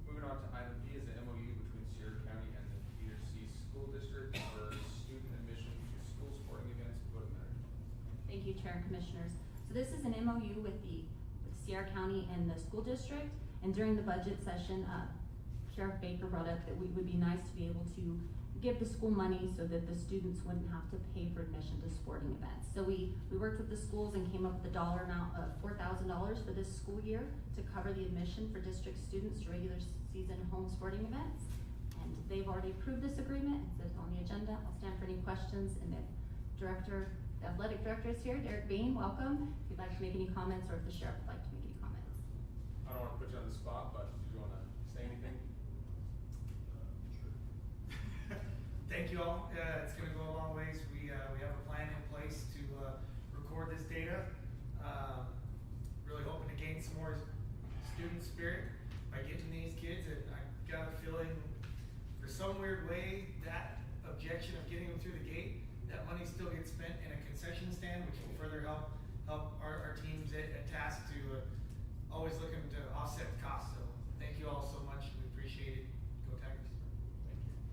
Moving on to item D is the MOU between Sierra County and the Peter C. School District for student admission to school sporting events. Go to Mary. Thank you, Chair and Commissioners. So this is an MOU with Sierra County and the school district. And during the budget session, Sheriff Baker brought up that we would be nice to be able to give the school money so that the students wouldn't have to pay for admission to sporting events. So we worked with the schools and came up with a dollar amount of $4,000 for this school year to cover the admission for district students to regular season home sporting events. And they've already approved this agreement. It's on the agenda. I'll stand for any questions. And the athletic director is here, Derek Bain, welcome. If you'd like to make any comments or if the sheriff would like to make any comments. I don't wanna put you on the spot, but do you wanna say anything? Thank you all. It's going to go a long ways. We have a plan in place to record this data. Really hoping to gain some more student spirit by getting these kids. And I got a feeling, for some weird way, that objection of getting them through the gate, that money still gets spent in a concession stand, which will further help our teams at task to always looking to offset the cost. So thank you all so much. We appreciate it. Go Tigers.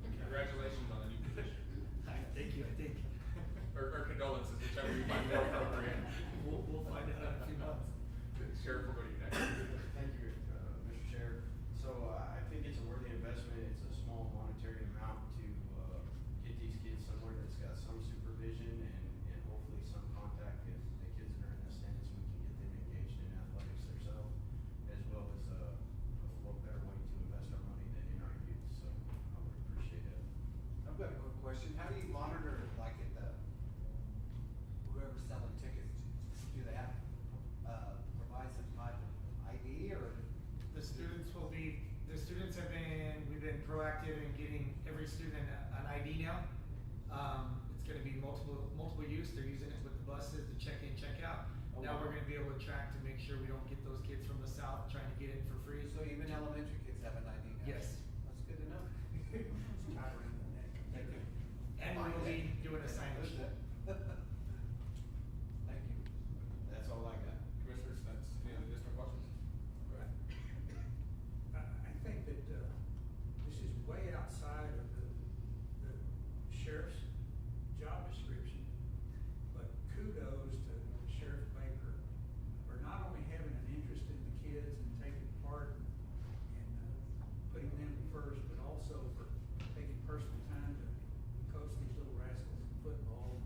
Thank you. Congratulations on the new position. Thank you, I think. Or condolences, whichever you find more appropriate. We'll find out in a few months. Sheriff, will go to you next. Thank you, Mr. Chair. So I think it's a worthy investment. It's a small monetary amount to get these kids somewhere that's got some supervision and hopefully some contact with the kids that are in attendance. We can get them engaged in athletics themselves, as well as what better way to invest our money than in our youth. So I would appreciate it. I've got a quick question. How do you monitor, like at the, whoever's selling tickets, do they have, provide some type of ID or? The students we've been proactive in getting every student an ID now. It's gonna be multiple use. They're using it with the buses to check in, check out. Okay. Now we're gonna be able to track to make sure we don't get those kids from the south trying to get in for free. So even elementary kids have an ID now? Yes. That's good to know. Tiring. Thank you. And we will be doing a signage. Thank you. That's all I got. Commissioner Spence, any additional questions? Go ahead. I think that, this is way outside of the sheriff's job description, but kudos to Sheriff Baker for not only having an interest in the kids and taking part and putting them first, but also for taking personal time to coach these little rascals in football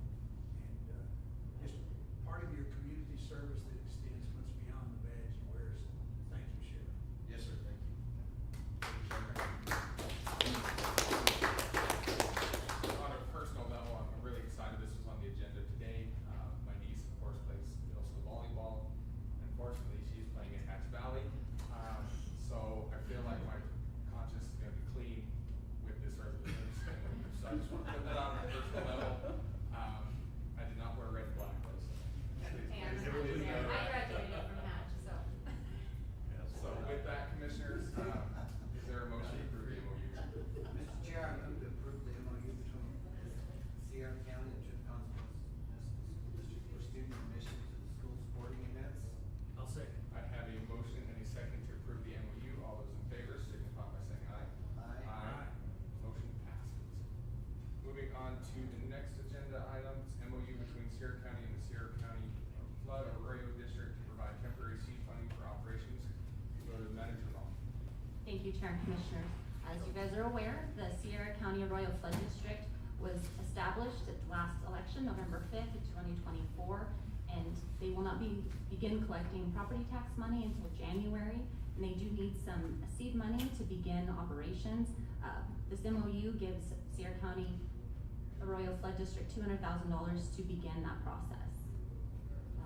and just part of your community service that extends much beyond the badge you wear. So thank you, Sheriff. Yes, sir. Thank you. On a personal level, I'm really excited this was on the agenda today. My niece, of course, plays middle school volleyball. Unfortunately, she's playing in Hatch Valley. So I feel like my conscience is gonna be clean with this resolution. So I just wanna put that on a personal level. I did not wear red and black though, so. And I graduated from Hatch, so. So with that, commissioners, is there a motion to approve the MOU? Mr. Chair, I move to approve the MOU between Sierra County and Trip School District for student admission to the school sporting events. I'll second. I have a motion and a second to approve the MOU. All those in favor signify by saying aye. Aye. Motion passes. Moving on to the next agenda items, MOU between Sierra County and the Sierra County Flood Arroyo District to provide temporary seed funding for operations. Go to Manager Long. Thank you, Chair and Commissioners. As you guys are aware, the Sierra County Arroyo Flood District was established at the last election, November 5th of 2024, and they will not begin collecting property tax money until January, and they do need some seed money to begin operations. This MOU gives Sierra County Arroyo Flood District $200,000 to begin that process.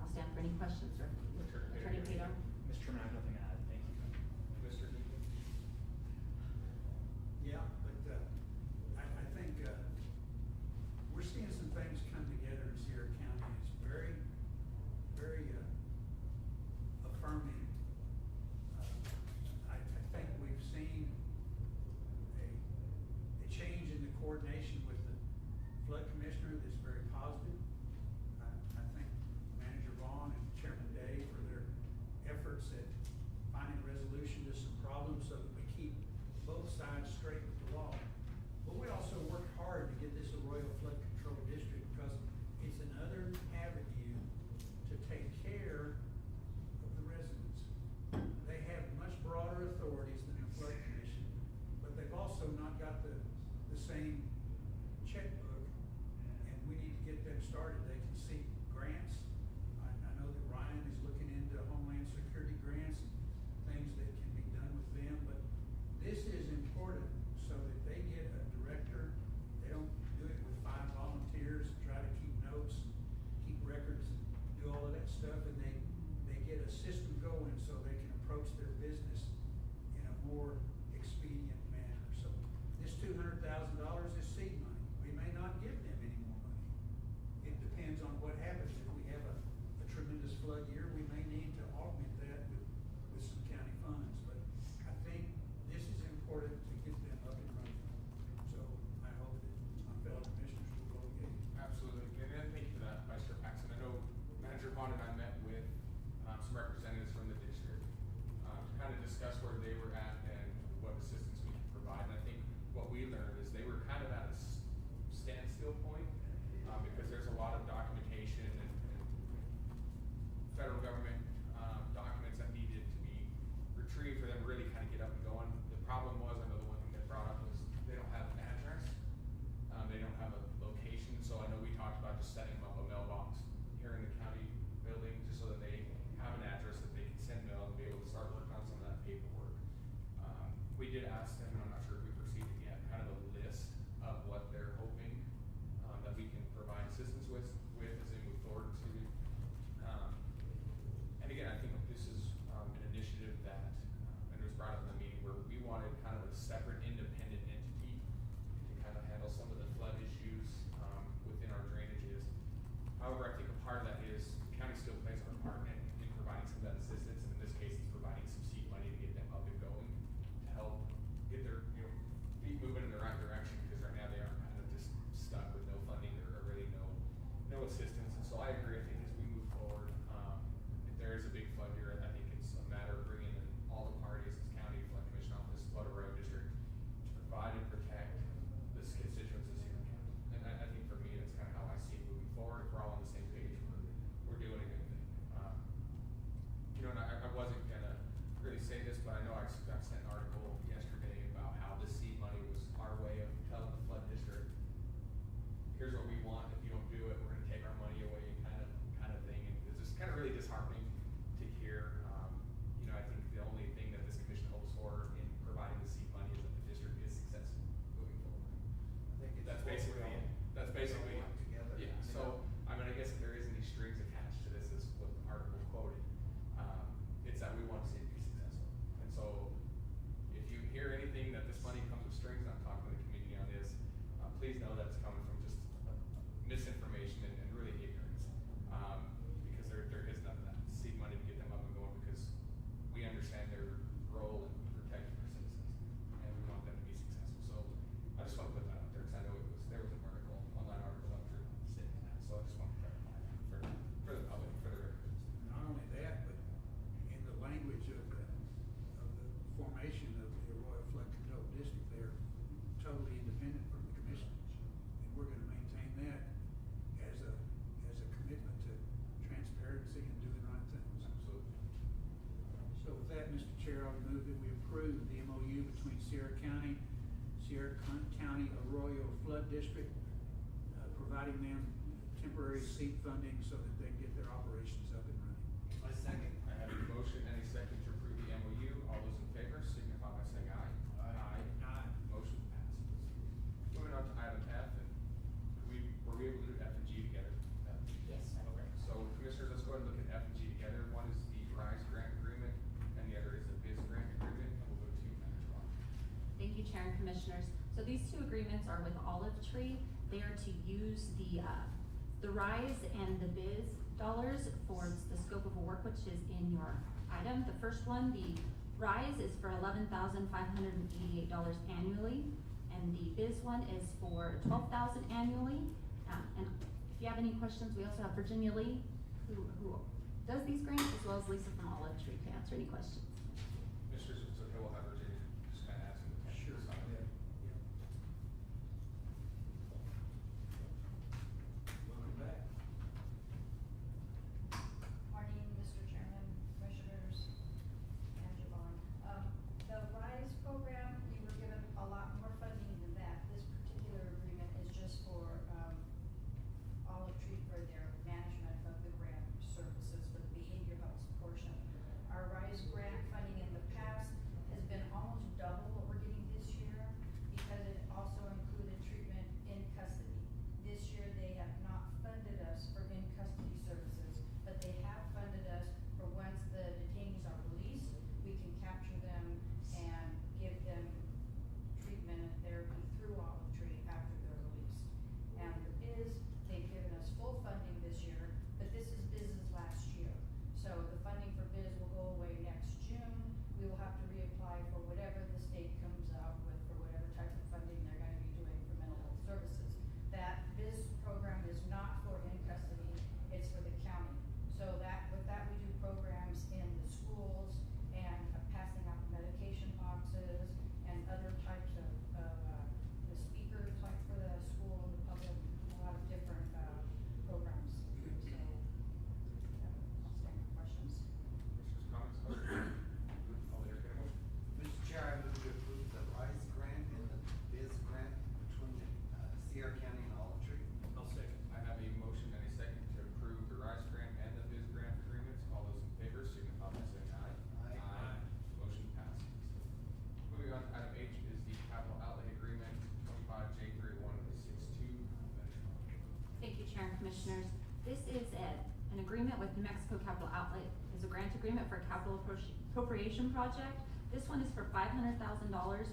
I'll stand for any questions, or Attorney Pedro. Mr. Chairman, I have nothing to add. Thank you. Mr. Deacon? Yeah, but, I think, kind of discussed where they were at and what assistance we could provide. And I think what we learned is they were kind of at a standstill point, because there's a lot of documentation and federal government, documents that needed to be retrieved for them to really kind of get up and going. The problem was, I know the one thing they brought up was they don't have an address. They don't have a location, so I know we talked about just setting up a mailbox here in the county building, just so that they have an address that they can send mail and be able to start working on some of that paperwork. We did ask them, I'm not sure if we proceeded yet, kind of a list of what they're hoping, that we can provide assistance with as they move forward to. And again, I think this is, an initiative that, and it was brought up in the meeting, where we wanted kind of a separate independent entity to kind of handle some of the flood issues, within our drainages. However, I think a part of that is the county still plays our part in providing some of that assistance, and in this case, it's providing some seed money to get them up and going, to help get their, feet moving in the right direction, because right now they are kind of just stuck with no funding or really no assistance. And so I agree, I think as we move forward, if there is a big flood here, I think it's a matter of bringing in all the parties, as county, flood commission office, flood arroyo district, to provide and protect the constituents of Sierra County. And I think for me, that's kind of how I see it moving forward. If we're all on the same page, we're doing a good thing. And I wasn't gonna really say this, but I know I got sent an article yesterday about how the seed money was our way of telling the flood district, here's what we want, if you don't do it, we're gonna take our money away, kind of thing. And it's just kind of really disheartening to hear. I think the only thing that this commission hopes for in providing the seed money is that the district is successful moving forward. That's basically it. That's basically it. Together. Yeah, so, I mean, I guess if there is any strings attached to this, is what the article quoted. It's that we want to see it be successful. And so, if you hear anything that this money comes with strings, I'm talking to the community on this, please know that it's coming from just misinformation and really ignorance. Because there is none of that seed money to get them up and going, because we understand their role in protecting our citizens, and we want them to be successful. So, I just want to put that out there, because I know there was an article, online article out there stating that, so I just want to clarify that for the public, for the record. Not only that, but in the language of the formation of the Arroyo Flood Control District, they're totally independent from the commission. And we're gonna maintain that as a commitment to transparency and doing right things. Absolutely. So with that, Mr. Chair, I'll move that we approve the MOU between Sierra County Arroyo Flood District, providing them temporary seed funding so that they can get their operations up and running. My second. I have a motion and a second to approve the MOU. All those in favor signify by saying aye. Aye. Aye. Motion passes. Moving on to item F, and were we able to do F and G together? Yes. Okay, so commissioners, let's go ahead and look at F and G together. One is the RISE grant agreement, and the other is the BIZ grant agreement, and we'll go to Manager Ron. Thank you, Chair and Commissioners. So these two agreements are with Olive Tree. They are to use the RISE and the BIZ dollars for the scope of work, which is in your item. The first one, the RISE, is for $11,588 annually, and the BIZ one is for $12,000 annually. And if you have any questions, we also have Virginia Lee, who does these grants, as well as Lisa from Olive Tree to answer any questions. Commissioners, it's okay, we'll have Virginia just kind of ask them. Sure. Yeah. Welcome back. Morning, Mr. Chairman, Commissioners, Manager Bond. The RISE program, we were given a lot more funding than that. This particular agreement is just for, Olive Tree for their management of the grant services for the behavior health portion. Our RISE grant funding in the past has been almost Mexico Capital Outlet is a grant agreement for a capital appropriation project. This one is for $500,000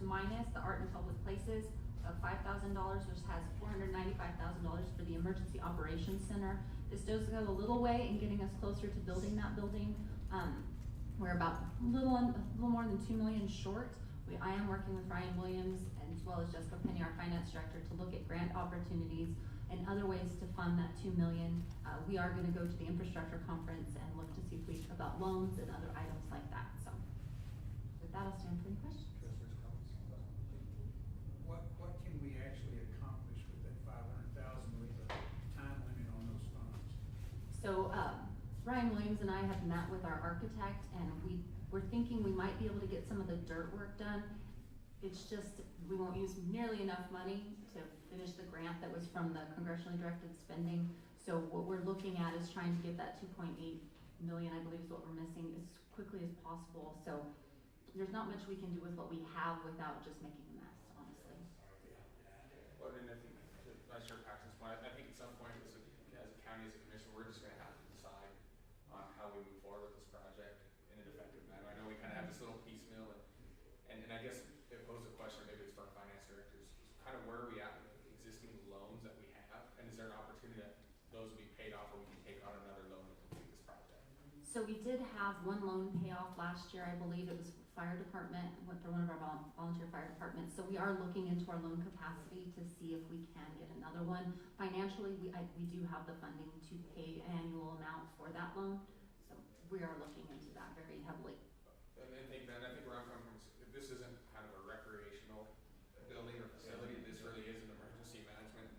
minus the art and public places of $5,000, which has $495,000 for the Emergency Operations Center. This does go a little way in getting us closer to building that building. We're about a little more than $2 million short. I am working with Ryan Williams as well as Jessica Penny, our finance director, to look at grant opportunities and other ways to fund that $2 million. We are gonna go to the infrastructure conference and look to see if we, about loans and other items like that, so. With that, I'll stand for any questions. What can we actually accomplish with that $500,000 with a time limit on those funds? So, Ryan Williams and I have met with our architect, and we're thinking we might be able to get some of the dirt work done. It's just, we won't use nearly enough money to finish the grant that was from the congressionally directed spending. So what we're looking at is trying to get that 2.8 million, I believe is what we're missing, as quickly as possible. So there's not much we can do with what we have without just making a mess, honestly. Well, and I think, to Vice Chair Paxton's point, I think at some point, as a county, as a commission, we're just gonna have to decide on how we move forward with this project in an effective manner. I know we kind of have this little piecemeal, and I guess it poses a question, maybe it's for our finance directors, kind of where are we at with the existing loans that we have, and is there an opportunity that those will be paid off, or we can take on another loan to complete this project? So we did have one loan payoff last year, I believe it was fire department, went for one of our volunteer fire departments. So we are looking into our loan capacity to see if we can get another one. Financially, we do have the funding to pay an annual amount for that loan. So we are looking into that very heavily. And I think where I'm coming from is, if this isn't kind of a recreational building or facility, this really is an emergency management.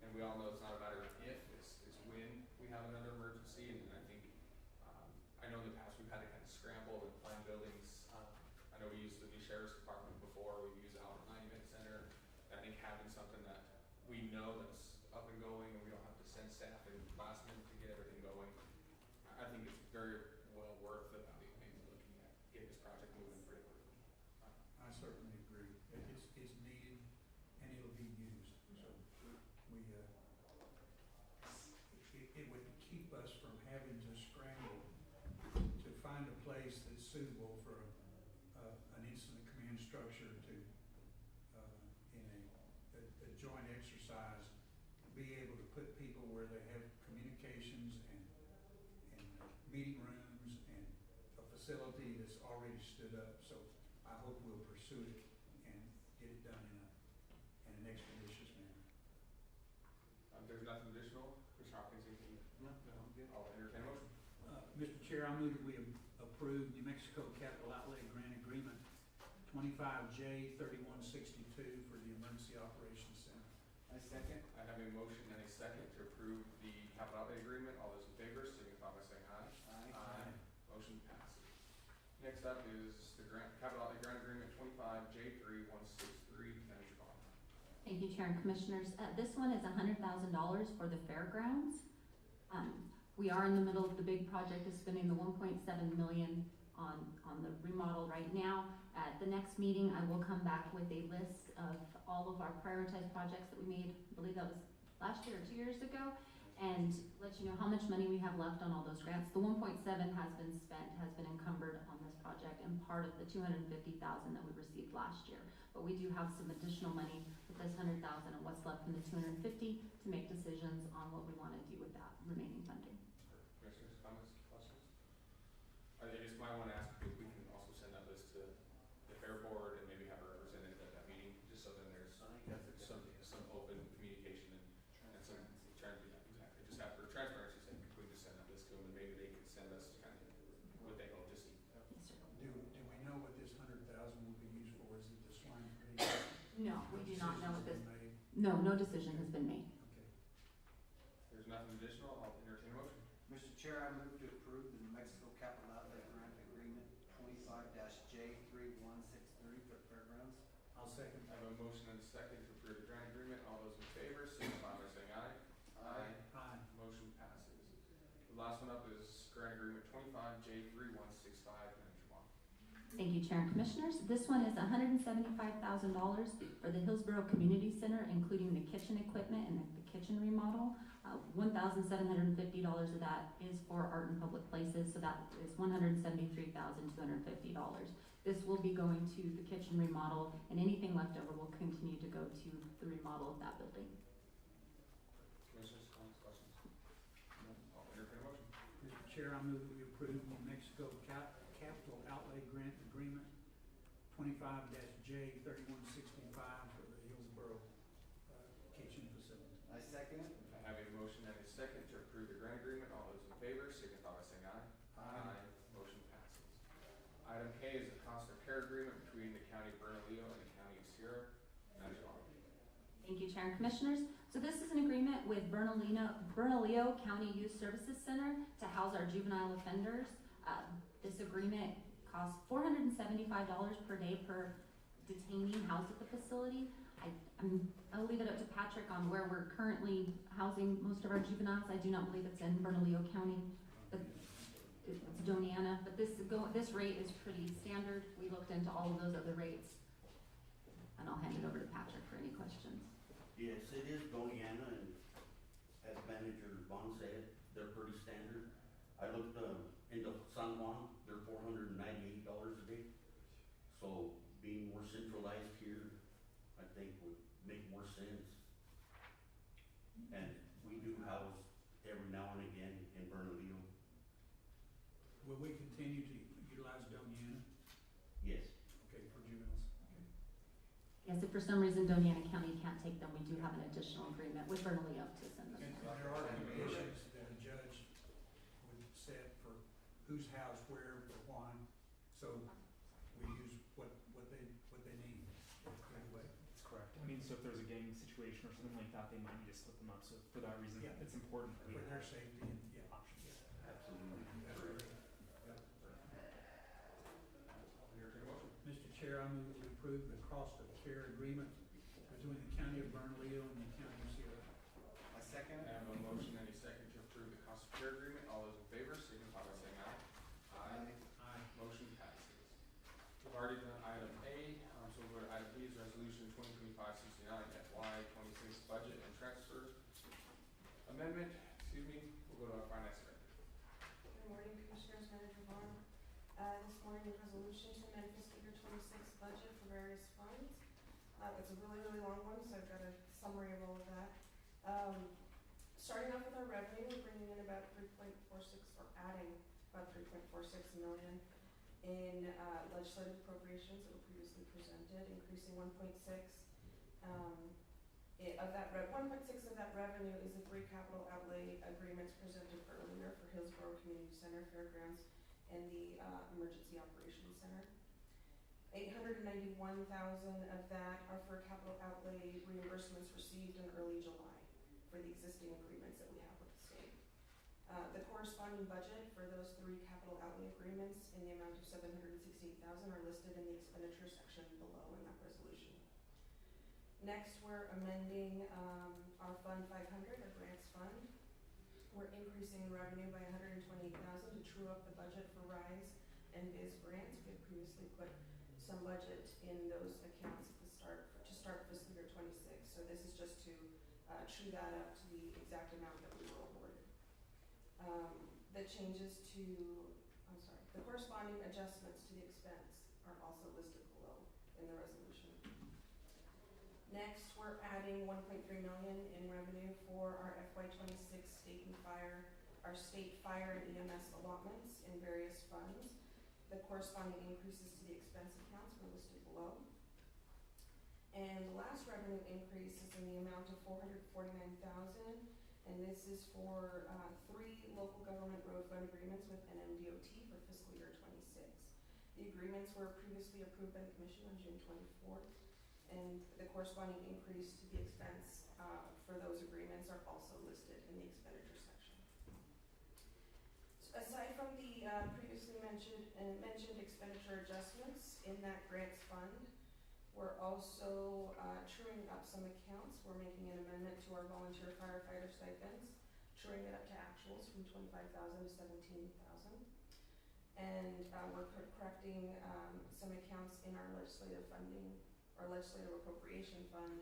And we all know it's not a matter of if, it's when we have another emergency. And I think, I know in the past we've had to kind of scramble and plan buildings. I know we used the new sheriff's department before, we've used Albert Monument Center. I think having something that we know that's up and going and we don't have to send staff in last minute to get everything going, I think it's very well worth the value maybe looking at getting this project moving pretty quickly. I certainly agree. It's needed and it'll be used. So it would keep us from having to scramble to find a place that's suitable for an incident command structure to, in a joint exercise, be able to put people where they have communications and meeting rooms and a facility that's already stood up. So I hope we'll pursue it and get it done in an expeditious manner. There's nothing additional, Commissioner Hopkins, anything? No, I'm good. I'll entertain a motion. Mr. Chair, I move that we approve New Mexico Capital Outlay Grant Agreement 25J 3162 for the Emergency Operations Center. I second. I have a motion and a second to approve the capital outlay agreement. All those in favor, signify by saying aye. Aye. Motion passes. Next up is the capital outlay grant agreement 25J 3163, Manager Bond. Thank you, Chair and Commissioners. This one is $100,000 for the fairgrounds. We are in the middle of the big project of spending the $1.7 million on the remodel right now. At the next meeting, I will come back with a list of all of our prioritized projects that we made, I believe that was last year or 2 years ago, and let you know how much money we have left on all those grants. The 1.7 has been spent, has been encumbered on this project, and part of the $250,000 that we received last year. But we do have some additional money with this $100,000 and what's left from the $250 to make decisions on what we want to do with that remaining funding. Commissioners, comments, questions? I just might want to ask if we can also send that list to the fair board and maybe have a representative at that meeting, just so then there's some open communication and some exactly, just have for transparency's sake, if we just send that list to them and maybe they could send us kind of what they hope to see. Do we know what this 100,000 will be used for? Is it the swine flu? No, we do not know what this, Decisions been made? no decision has been made. Okay. If there's nothing additional, I'll entertain a motion. Mr. Chair, I move to approve the New Mexico Capital Outlay Grant Agreement 25-J 3163 for the fairgrounds. I'll second. I have a motion and a second to approve the grant agreement. All those in favor, signify by saying aye. Aye. Aye. Motion passes. The last one up is grant agreement 25J 3165, Manager Bond. Thank you, Chair and Commissioners. This one is $175,000 for the Hillsborough Community Center, including the kitchen equipment and the kitchen remodel. $1,750 of that is for art in public places, so that is $173,250. This will be going to the kitchen remodel, and anything left over will continue to go to the remodel of that building. Commissioners, comments, questions? I'll entertain a motion. Mr. Chair, I move that we approve New Mexico Capital Outlay Grant Agreement 25-J3165 for the Hillsborough kitchen facility. I second it. I have a motion and a second to approve the grant agreement. All those in favor signify by saying aye. Aye. Motion passes. Item K is a constant care agreement between the County of Bernalillo and the County of Sierra. Manager Bond. Thank you, Chair and Commissioners. So this is an agreement with Bernalillo County Youth Services Center to house our juvenile offenders. This agreement costs $475 per day per detainee housed at the facility. I'll leave it up to Patrick on where we're currently housing most of our juveniles. I do not believe it's in Bernalillo County, but it's Doniana. But this rate is pretty standard. We looked into all of those other rates, and I'll hand it over to Patrick for any questions. Yes, it is Doniana, and as Manager Bond said, they're pretty standard. I looked into San Juan, they're $498 a day. So being more centralized here, I think would make more sense. And we do house every now and again in Bernalillo. Will we continue to utilize Doniana? Yes. Okay, for juveniles, okay. Yes, if for some reason Doniana County can't take them, we do have an additional agreement with Bernalillo to send them. And there are conditions that a judge would set for who's housed where, for why, so we use what they need anyway. That's correct. I mean, so if there's a gang situation or something like that, they might need to split them up. So for that reason, Yeah. it's important that we For their have safety and, yeah. options. Absolutely. That's right. I'll entertain a motion. Mr. Chair, I move that we approve the cost of care agreement between the County of Bernalillo and the County of Sierra. I second I it. have a motion and a second to approve the cost of care agreement. All those in favor signify by saying aye. Aye. Aye. Motion passes. We've already done item A, so we'll go to item B is resolution 2025-69 FY26 budget and transfer amendment. We'll go to our finance director. Good morning, Commissioners, Manager Vaughn. This morning, resolution to amend fiscal year 26 budget for various funds. It's a really, really long one, so I've got a summary of all of that. Starting off with our revenue, we're bringing in about 3.46, or adding about 3.46 million in legislative appropriations that were previously presented, increasing 1.6. Of that 1.6 of that revenue is the 3 capital outlay agreements presented earlier for Hillsborough Community Center, Fairgrounds, and the Emergency Operations Center. 891,000 of that are for capital outlay reimbursements received in early July for the existing agreements that we have with the state. The corresponding budget for those 3 capital outlay agreements in the amount of $768,000 are listed in the expenditure section below in that resolution. Next, we're amending our Fund 500, our grants fund. We're increasing the revenue by $128,000 to true up the budget for RISE and BIZ grants. We had previously put some budget in those accounts at the start fiscal year 26. So this is just to true that up to the exact amount that we were awarded. The corresponding adjustments to the expense are also listed below in the resolution. Next, we're adding 1.3 million in revenue for our FY26 state fire and EMS allotments in various funds. The corresponding increases to the expense accounts were listed below. And the last revenue increase is in the amount of $449,000, and this is for 3 local government road fund agreements with NMDOT for fiscal year 26. The agreements were previously approved by the Commission on June 24th, and the corresponding increase to the expense for those agreements are also listed in the expenditure section. So aside from the previously mentioned expenditure adjustments in that grants fund, we're also truing up some accounts. We're making an amendment to our volunteer firefighter stipends, truing it up to actuals from $25,000 to $17,000. And, we're correcting, some accounts in our legislative funding, or legislative appropriation fund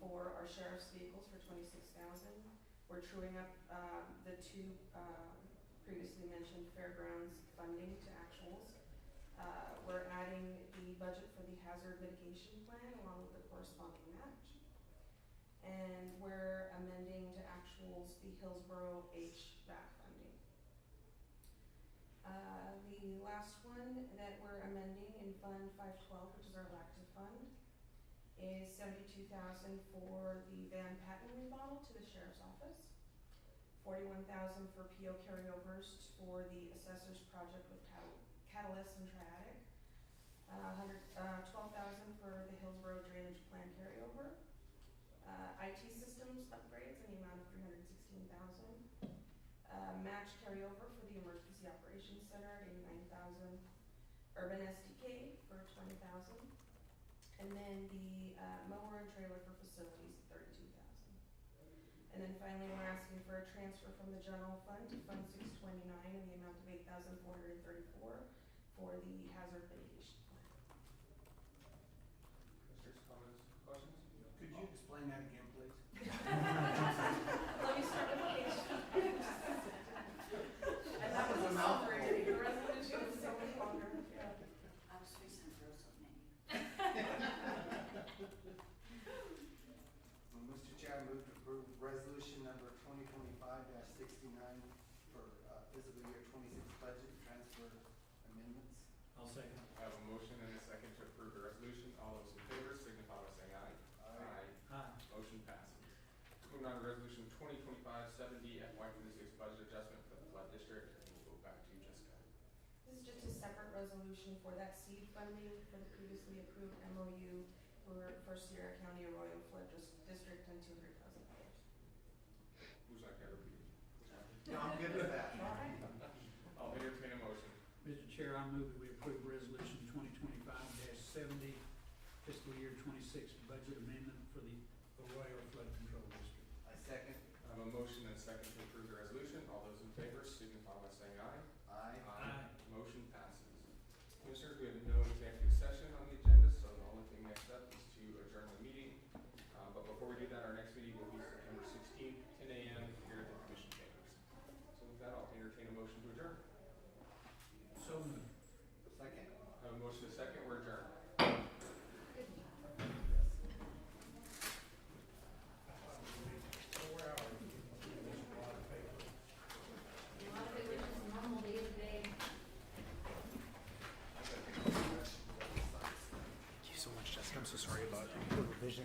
for our sheriff's vehicles for $26,000. We're truing up, the two, previously mentioned fairgrounds funding to actuals. We're adding the budget for the hazard mitigation plan along with the corresponding match. And we're amending to actuals the Hillsborough HVAC funding. The last one that we're amending in Fund 512, which is our lactive fund, is $72,000 for the Van Patten remodel to the sheriff's office, $41,000 for PO carryovers for the assessor's project with Catalyst and Triadic, $12,000 for the Hillsborough drainage plan carryover, IT systems upgrades in the amount of $316,000, match carryover for the emergency operations center at $89,000, urban STK for $20,000, and then the mower and trailer for facilities at $32,000. And then finally, we're asking for a transfer from the general fund to Fund 629 in the amount of $8,434 for the hazard mitigation plan. Commissioners, comments, questions? Could you explain that again, please? Let me start with the page. And that was a mouthful. The resolution is so much longer, yeah. I was fixing to throw something at you. Well, Mr. Chair, I move to approve resolution number 2025-69 for fiscal year 26 budget transfer amendments. I'll second. I have a motion and a second to approve the resolution. All those in favor signify by saying aye. Aye. Aye. Motion passes. Moving on to resolution 2025-70 FY26 budget adjustment for the flood district, and we'll go back to you, Jessica. This is just a separate resolution for that seed funding for the previously approved MOU for Sierra County Arroyo Flood District and $200,000. Who's like that repeat? No, I'm good with that. All right. I'll entertain a motion. Mr. Chair, I move that we approve resolution 2025-70 fiscal year 26 budget amendment for the Arroyo Flood Control District. I second. I have a motion and a second to approve the resolution. All those in favor signify by saying aye. Aye. Aye. Motion passes. Commissioners, we have no executive session on the agenda, so the only thing next up is to adjourn the meeting. But before we do that, our next meeting will be September 16th, 10 a.m. here at the Commission Chambers. So with that, I'll entertain a motion to adjourn. So moved. Second. I have a motion and a second. We're adjourned. A lot of it was just normal day-to-day. Thank you so much, Jessica. I'm so sorry about the revision.